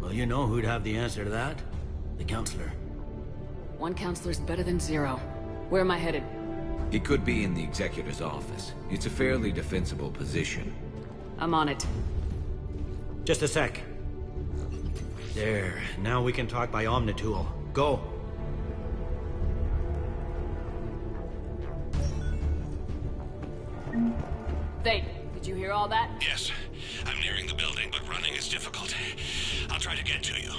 Well, you know who'd have the answer to that? The Counselor. One Counselor's better than zero. Where am I headed? He could be in the Executor's office. It's a fairly defensible position. I'm on it. Just a sec. There. Now we can talk by Omnitool. Go. Thane, did you hear all that? Yes. I'm nearing the building, but running is difficult. I'll try to get to you.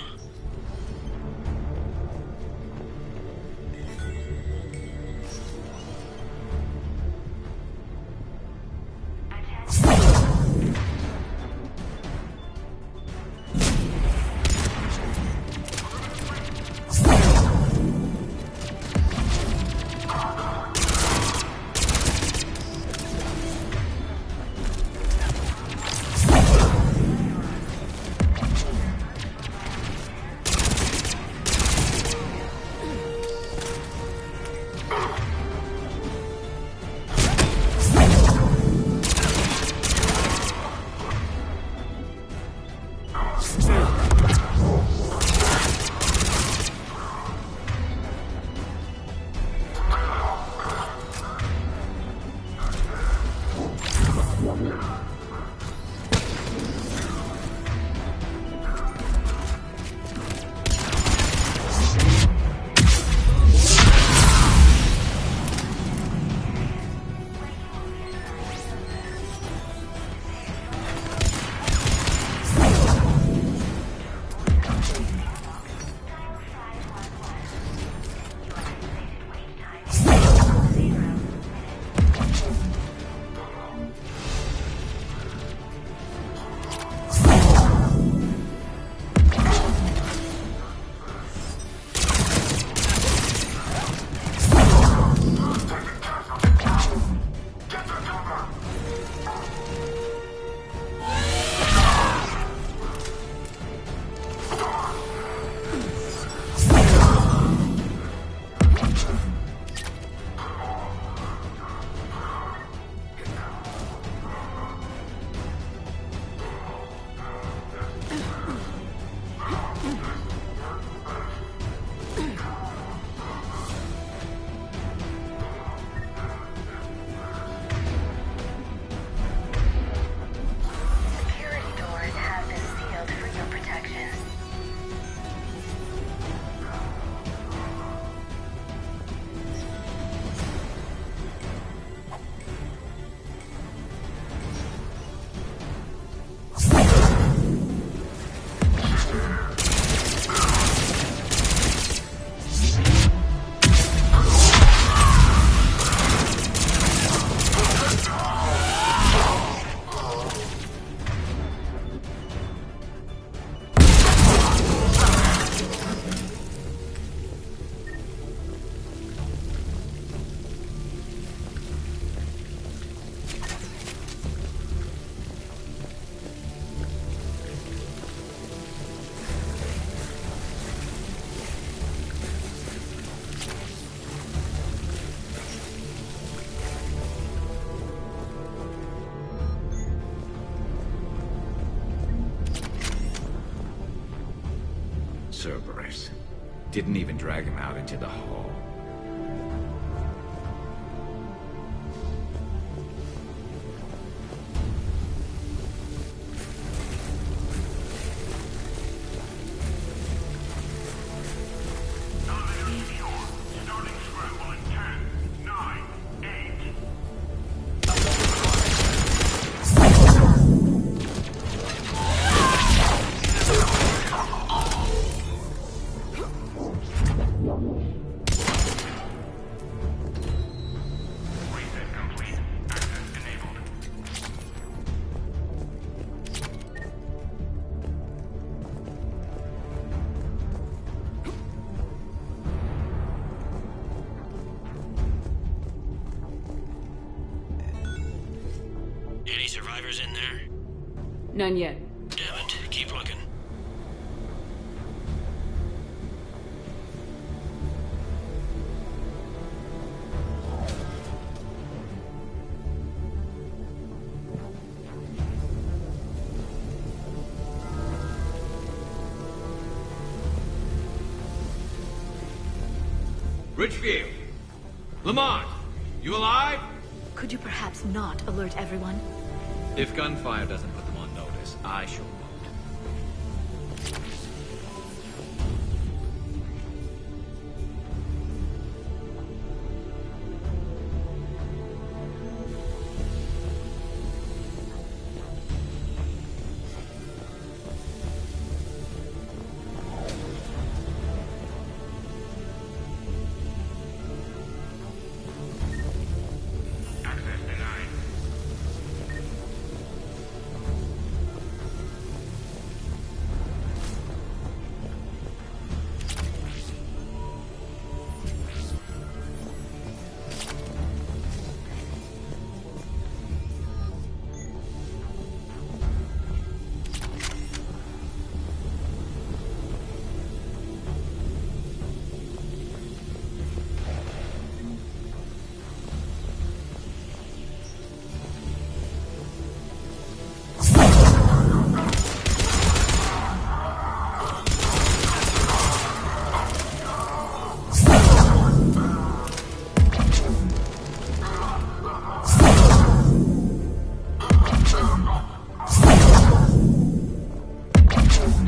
Cerberus. Didn't even drag him out into the hall. Any survivors in there? None yet. Damn it. Keep looking. Richfield! Lamont! You alive? Could you perhaps not alert everyone? If gunfire doesn't put them on notice, I sure won't.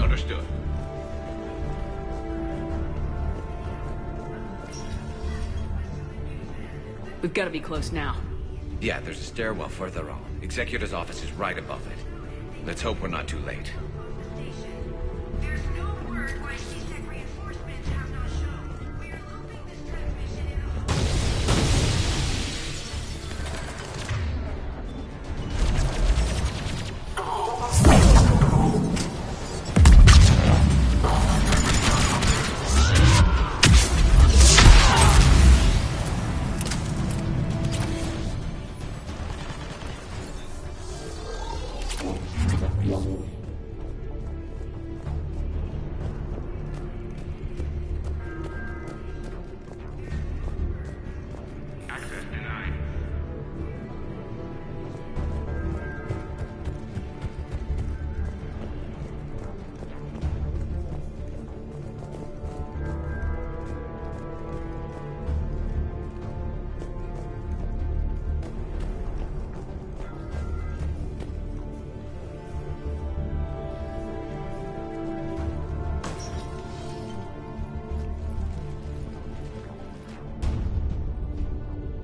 Understood. We've got to be close now. Yeah, there's a stairwell further on. Executor's office is right above it. Let's hope we're not too late.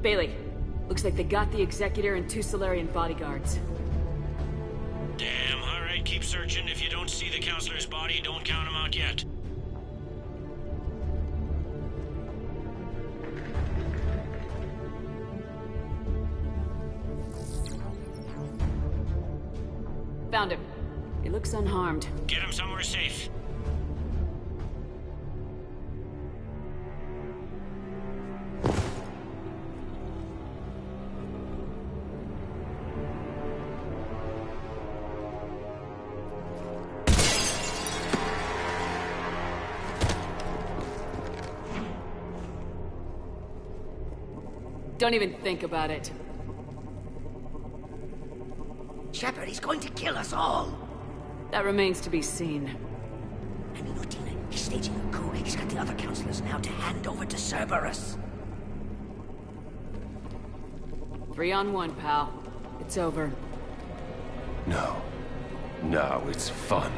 Bailey, looks like they got the Executor and 2 Solarian bodyguards. Damn, alright, keep searching. If you don't see the counselor's body, don't count him out yet. Found him. He looks unharmed. Get him somewhere safe. Don't even think about it. Shepard, he's going to kill us all. That remains to be seen. I mean, Lieutenant, He's staging a coup. He's got the other counselors now to hand over to Cerberus. 3-on-1, pal. It's over. No. No, it's fun.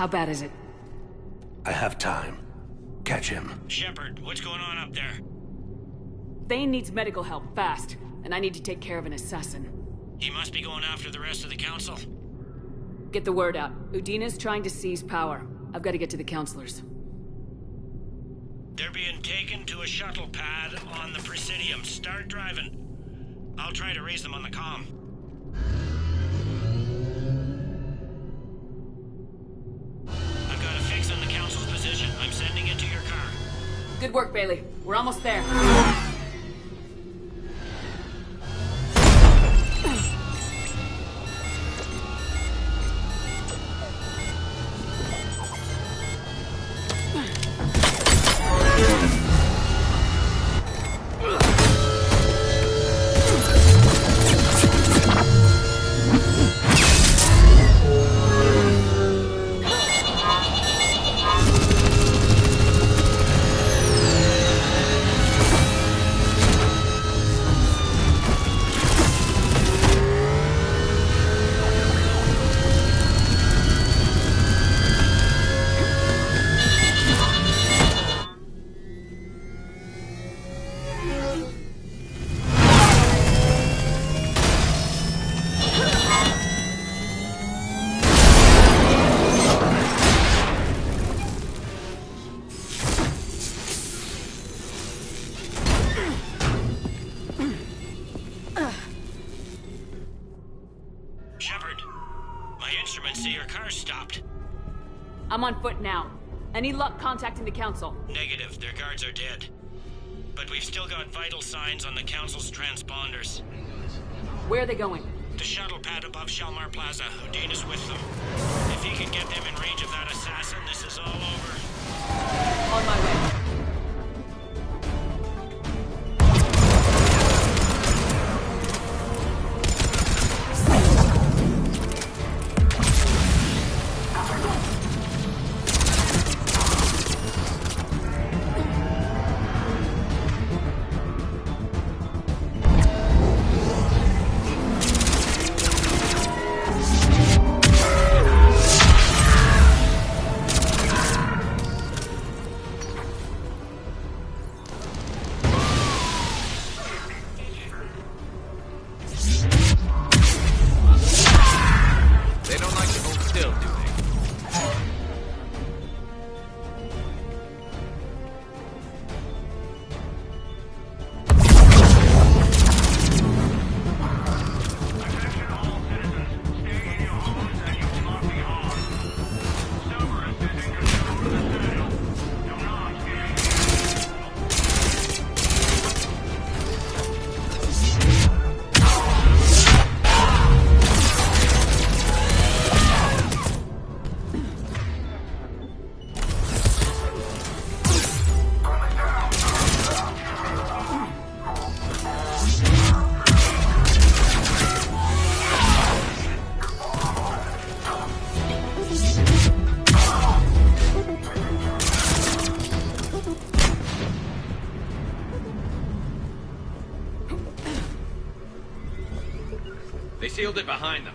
How bad is it? I have time. Catch him. Shepard, what's going on up there? Thane needs medical help, fast. And I need to take care of an assassin. He must be going after the rest of the council. Get the word out. Udina's trying to seize power. I've got to get to the counselors. They're being taken to a shuttle pad on the Presidium. Start driving. I'll try to raise them on the comm. I've got a fix on the council's position. I'm sending it to your car. Good work, Bailey. We're almost there. I'm on foot now. Any luck contacting the council? Negative. Their guards are dead. But we've still got vital signs on the council's transponders. Where are they going? The shuttle pad above Shalmar Plaza. Udina's with them. If he can get them in range of that assassin, this is all over. On my way. They sealed it behind them.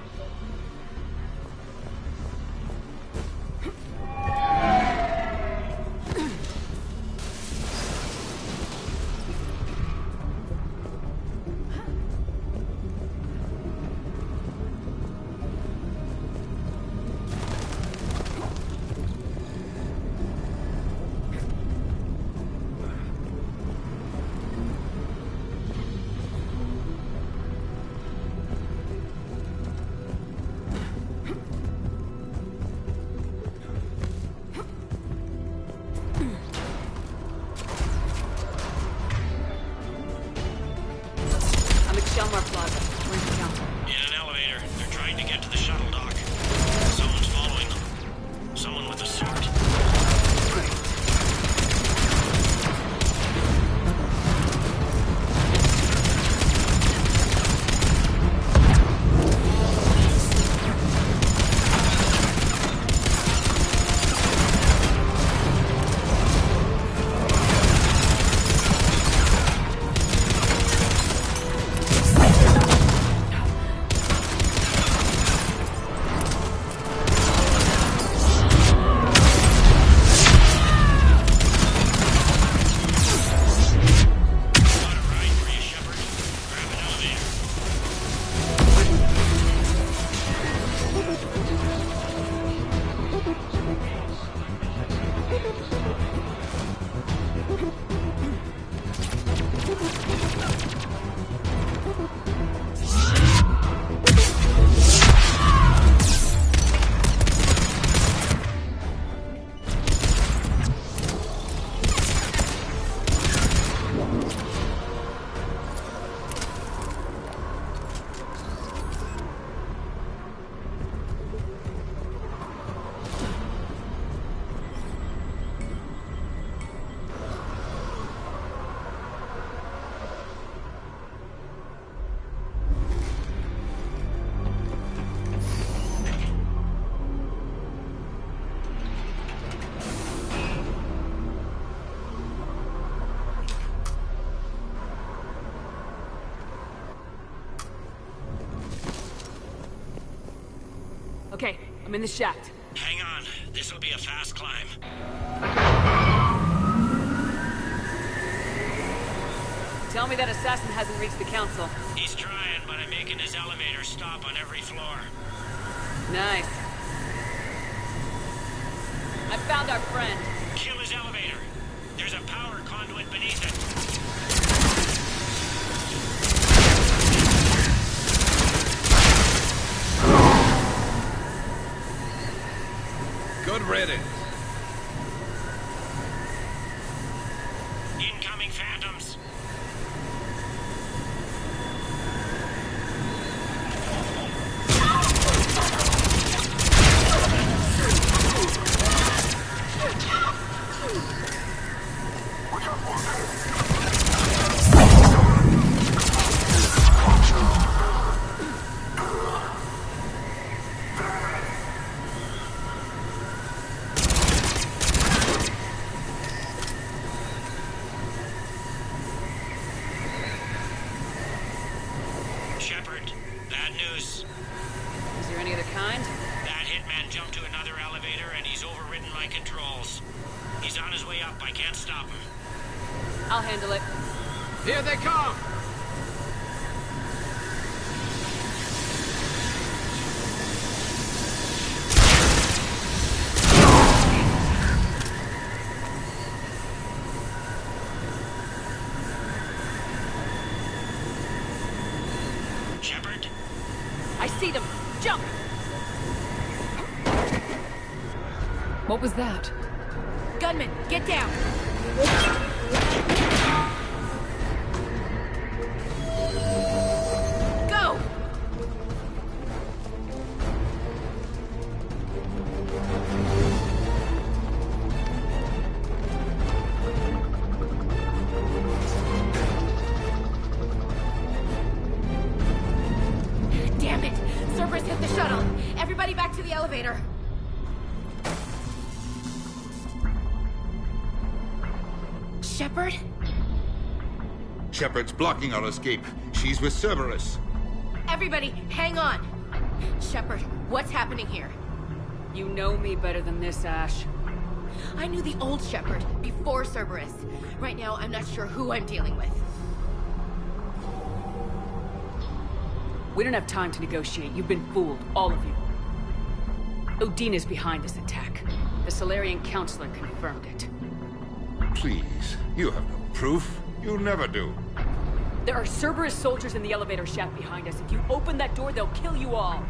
In an elevator. They're trying to get to the shuttle dock. Someone's following them. Someone with a sword. Okay, I'm in the shaft. Hang on. This'll be a fast climb. Tell me that assassin hasn't reached the council. He's trying, but I'm making his elevator stop on every floor. Nice. I found our friend. Kill his elevator. There's a power conduit beneath it. Good riddance. Incoming phantoms. Shepard, bad news. Is there any other kind? That hitman jumped to another elevator and he's overridden my controls. He's on his way up. I can't stop him. I'll handle it. Here they come! Shepard? I see them! Jump! What was that? Gunman, get down! Go! Damn it! Cerberus hit the shuttle! Everybody back to the elevator! Shepard? Shepard's blocking our escape. She's with Cerberus. Everybody, hang on! Shepard, what's happening here? You know me better than this, Ash. I knew the old Shepard, before Cerberus. Right now, I'm not sure who I'm dealing with. We don't have time to negotiate. You've been fooled, all of you. Udina's behind this attack. The Solarian Counselor confirmed it. Please, you have no proof. You never do. There are Cerberus soldiers in the elevator shaft behind us. If you open that door, they'll kill you all.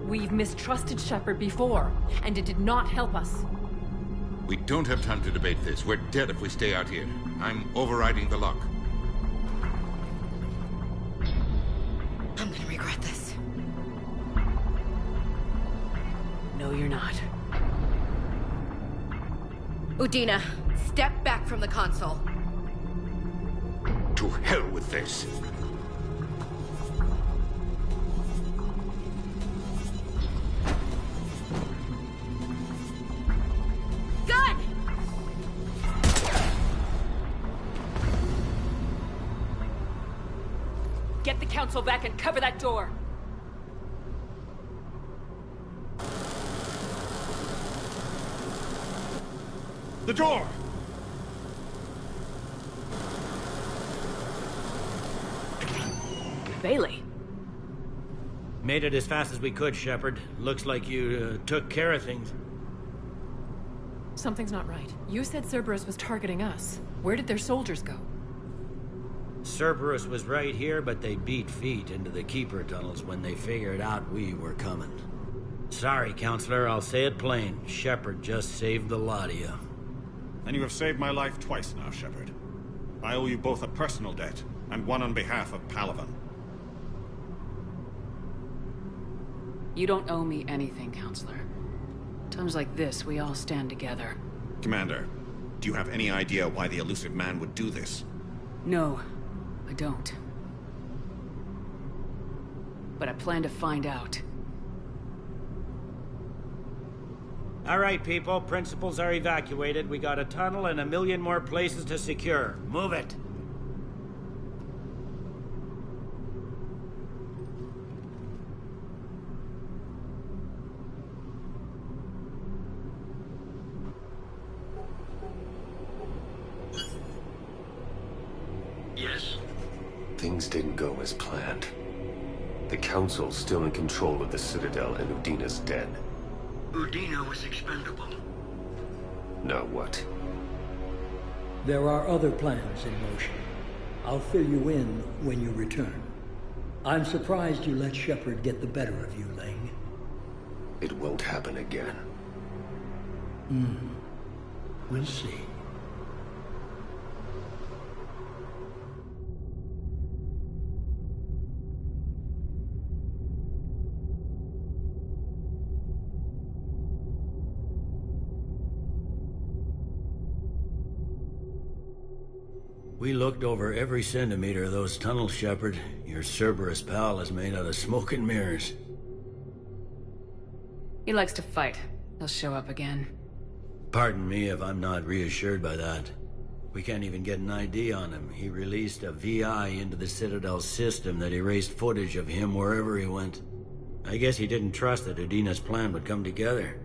We've mistrusted Shepard before, and it did not help us. We don't have time to debate this. We're dead if we stay out here. I'm overriding the lock. I'm gonna regret this. No, you're not. Udina, step back from the console. To hell with this. Gun! Get the Council back and cover that door! The door! Bailey. Made it as fast as we could, Shepard. Looks like you took care of things. Something's not right. You said Cerberus was targeting us. Where did their soldiers go? Cerberus was right here, but they beat feet into the Keeper tunnels when they figured out we were coming. Sorry, Counselor, I'll say it plain. Shepard just saved the lot of you. And you have saved my life twice now, Shepard. I owe you both a personal debt, and one on behalf of Palaven. You don't owe me anything, Counselor. Times like this, we all stand together. Commander, do you have any idea why the elusive man would do this? No, I don't. But I plan to find out. All right, people. Principals are evacuated. We got a tunnel and 1 million more places to secure. Move it. Yes? Things didn't go as planned. The Council's still in control of the Citadel and Udina's dead. Udina was expendable. Now what? There are other plans in motion. I'll fill you in when you return. I'm surprised you let Shepard get the better of you, Ling. It won't happen again. We'll see. We looked over every centimeter of those tunnels, Shepard. Your Cerberus pal is made out of smoke and mirrors. He likes to fight. He'll show up again. Pardon me if I'm not reassured by that. We can't even get an ID on him. He released a VI into the Citadel system that erased footage of him wherever he went. I guess he didn't trust that Udina's plan would come together.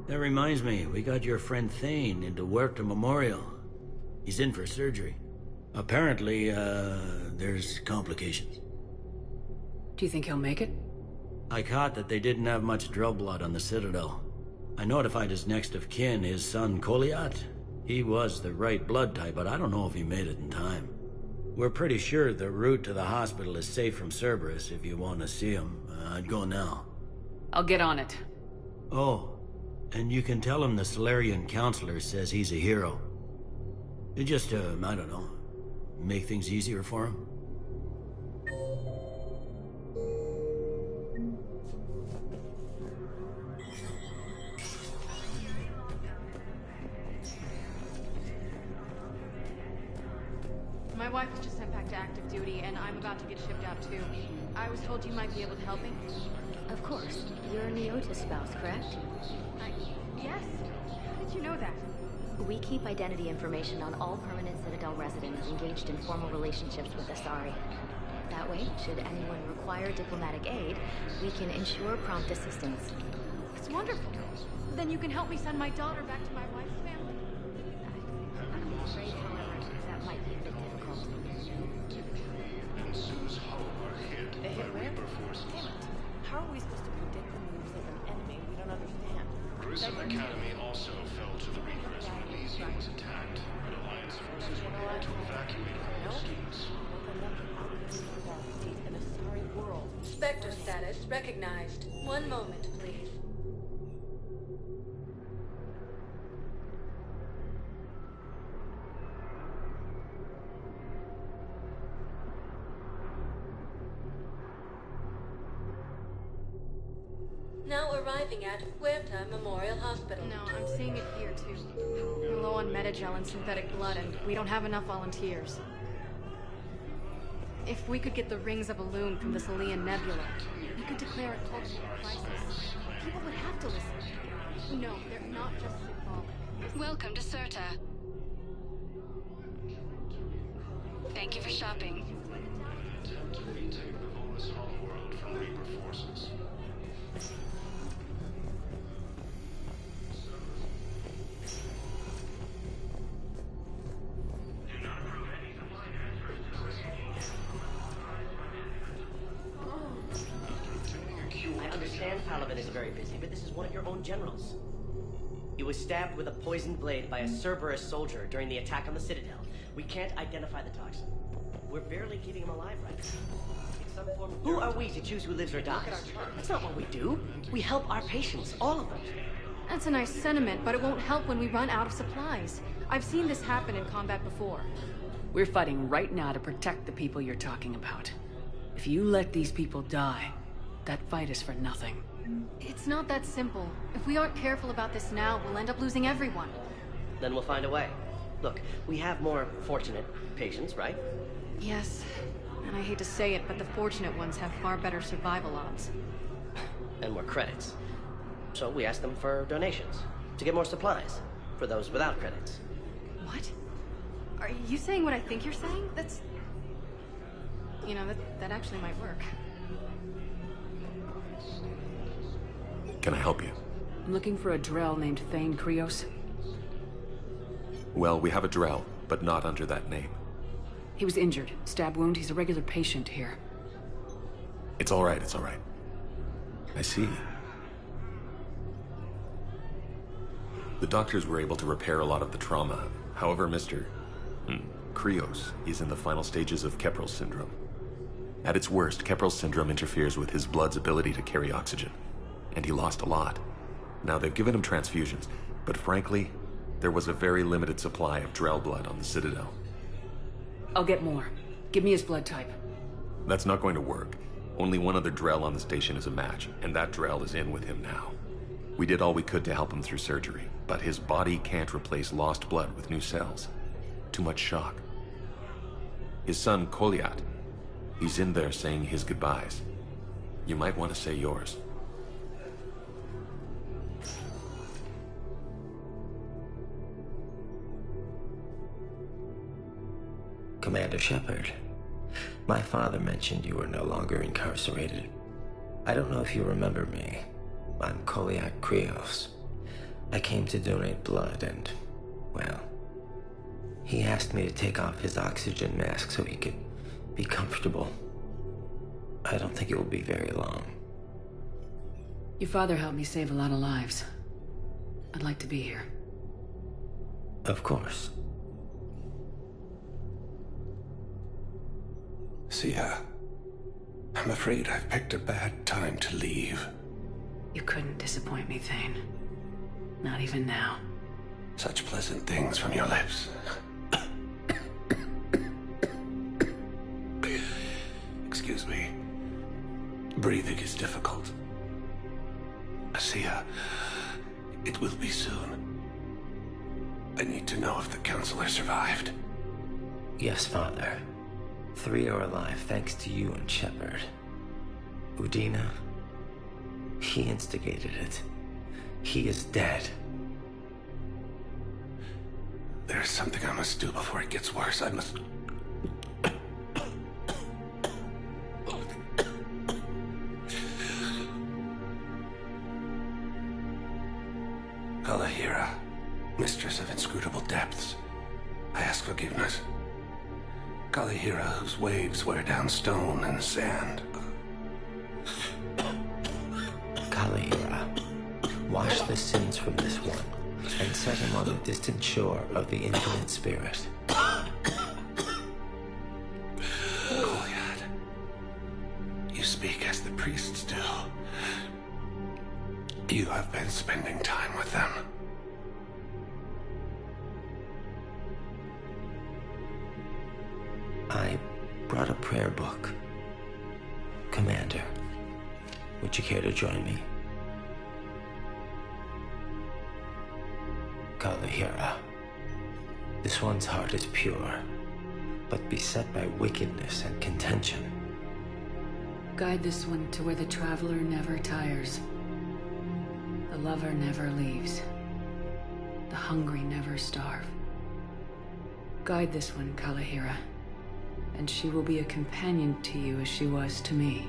That reminds me, we got your friend Thane into Huerta Memorial. He's in for surgery. Apparently, there's complications. Do you think he'll make it? I caught that they didn't have much drill blood on the Citadel. I notified his next of kin, his son Koliat. He was the right blood type, but I don't know if he made it in time. We're pretty sure the route to the hospital is safe from Cerberus. If you want to see him, I'd go now. I'll get on it. Oh, and you can tell him the Solarian Counselor says he's a hero. It just, I don't know, make things easier for him. My wife was just sent back to active duty, and I'm about to get shipped out too. I was told you might be able to help me. Of course. You're a Neotis spouse, correct? Yes. How did you know that? We keep identity information on all permanent Citadel residents engaged in formal relationships with Asari. That way, should anyone require diplomatic aid, we can ensure prompt assistance. It's wonderful. Then you can help me send my daughter back to my wife's family. I'm afraid, however, that might be a bit difficult. And Sue's hull are hit by Reaper forces. Damn it. How are we supposed to predict the moves of an enemy we don't understand? Grissom Academy also fell to the Reapers when Elysium was attacked, but Alliance forces were able to evacuate all the students. In a sorry world. Spectre status recognized. One moment, please. Now arriving at Huerta Memorial Hospital. No, I'm seeing it here too. We're low on metagel and synthetic blood, and we don't have enough volunteers. If we could get the rings of Elune from the Salian Nebula, we could declare a cultural crisis. People would have to listen. No, they're not just symbolic. Welcome to Serta. Thank you for shopping. Attempt to retake the Volus homeworld from Reaper forces. I understand Palaven is very busy, but this is one of your own generals. He was stabbed with a poisoned blade by a Cerberus soldier during the attack on the Citadel. We can't identify the toxin. We're barely keeping him alive right now. It's some form of... Who are we to choose who lives or dies? That's not what we do. We help our patients, all of them. That's a nice sentiment, but it won't help when we run out of supplies. I've seen this happen in combat before. We're fighting right now to protect the people you're talking about. If you let these people die, that fight is for nothing. It's not that simple. If we aren't careful about this now, we'll end up losing everyone. Then we'll find a way. Look, we have more fortunate patients, right? Yes, and I hate to say it, but the fortunate ones have far better survival odds. And more credits. So we asked them for donations, to get more supplies, for those without credits. What? Are you saying what I think you're saying? That's... You know, that actually might work. Can I help you? I'm looking for a Drell named Thane Krios. Well, we have a Drell, but not under that name. He was injured. Stab wound. He's a regular patient here. It's all right, it's all right. I see. The doctors were able to repair a lot of the trauma. However, Mr. Krios is in the final stages of Keprel syndrome. At its worst, Keprel syndrome interferes with his blood's ability to carry oxygen. And he lost a lot. Now, they've given him transfusions, but frankly, there was a very limited supply of Drell blood on the Citadel. I'll get more. Give me his blood type. That's not going to work. Only one other Drell on the station is a match, and that Drell is in with him now. We did all we could to help him through surgery, but his body can't replace lost blood with new cells. Too much shock. His son, Koliat, he's in there saying his goodbyes. You might want to say yours. Commander Shepard, my father mentioned you were no longer incarcerated. I don't know if you remember me. I'm Koliak Krios. I came to donate blood and, well, he asked me to take off his oxygen mask so he could be comfortable. I don't think it will be very long. Your father helped me save a lot of lives. I'd like to be here. Of course. Sia, I'm afraid I've picked a bad time to leave. You couldn't disappoint me, Thane. Not even now. Such pleasant things from your lips. Excuse me. Breathing is difficult. Sia, it will be soon. I need to know if the Counselor survived. Yes, Father. 3 are alive thanks to you and Shepard. Udina, he instigated it. He is dead. There's something I must do before it gets worse. I must... mistress of inscrutable depths, I ask forgiveness. Kalihira, whose waves wear down stone and sand. Kalihira, wash the sins from this one, and set him on the distant shore of the infinite spirit. Goliath, you speak as the priests do. You have been spending time with them. I brought a prayer book. Commander, would you care to join me? Kalihira, this one's heart is pure, but beset by wickedness and contention. Guide this one to where the traveler never tires. The lover never leaves. The hungry never starve. Guide this one, Kalihira, and she will be a companion to you as she was to me.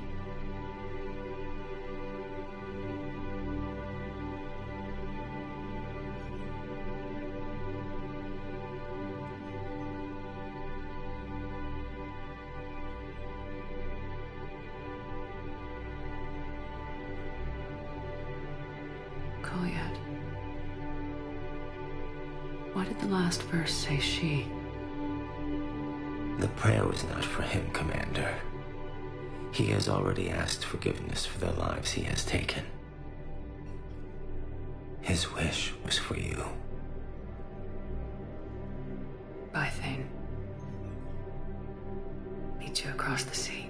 Koyat. Why did the last verse say she? The prayer was not for him, Commander. He has already asked forgiveness for the lives he has taken. His wish was for you. Bye, Thane. Meet you across the sea.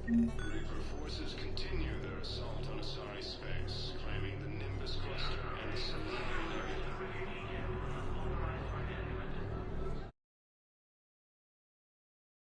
Reaper forces continue their assault on Asari space.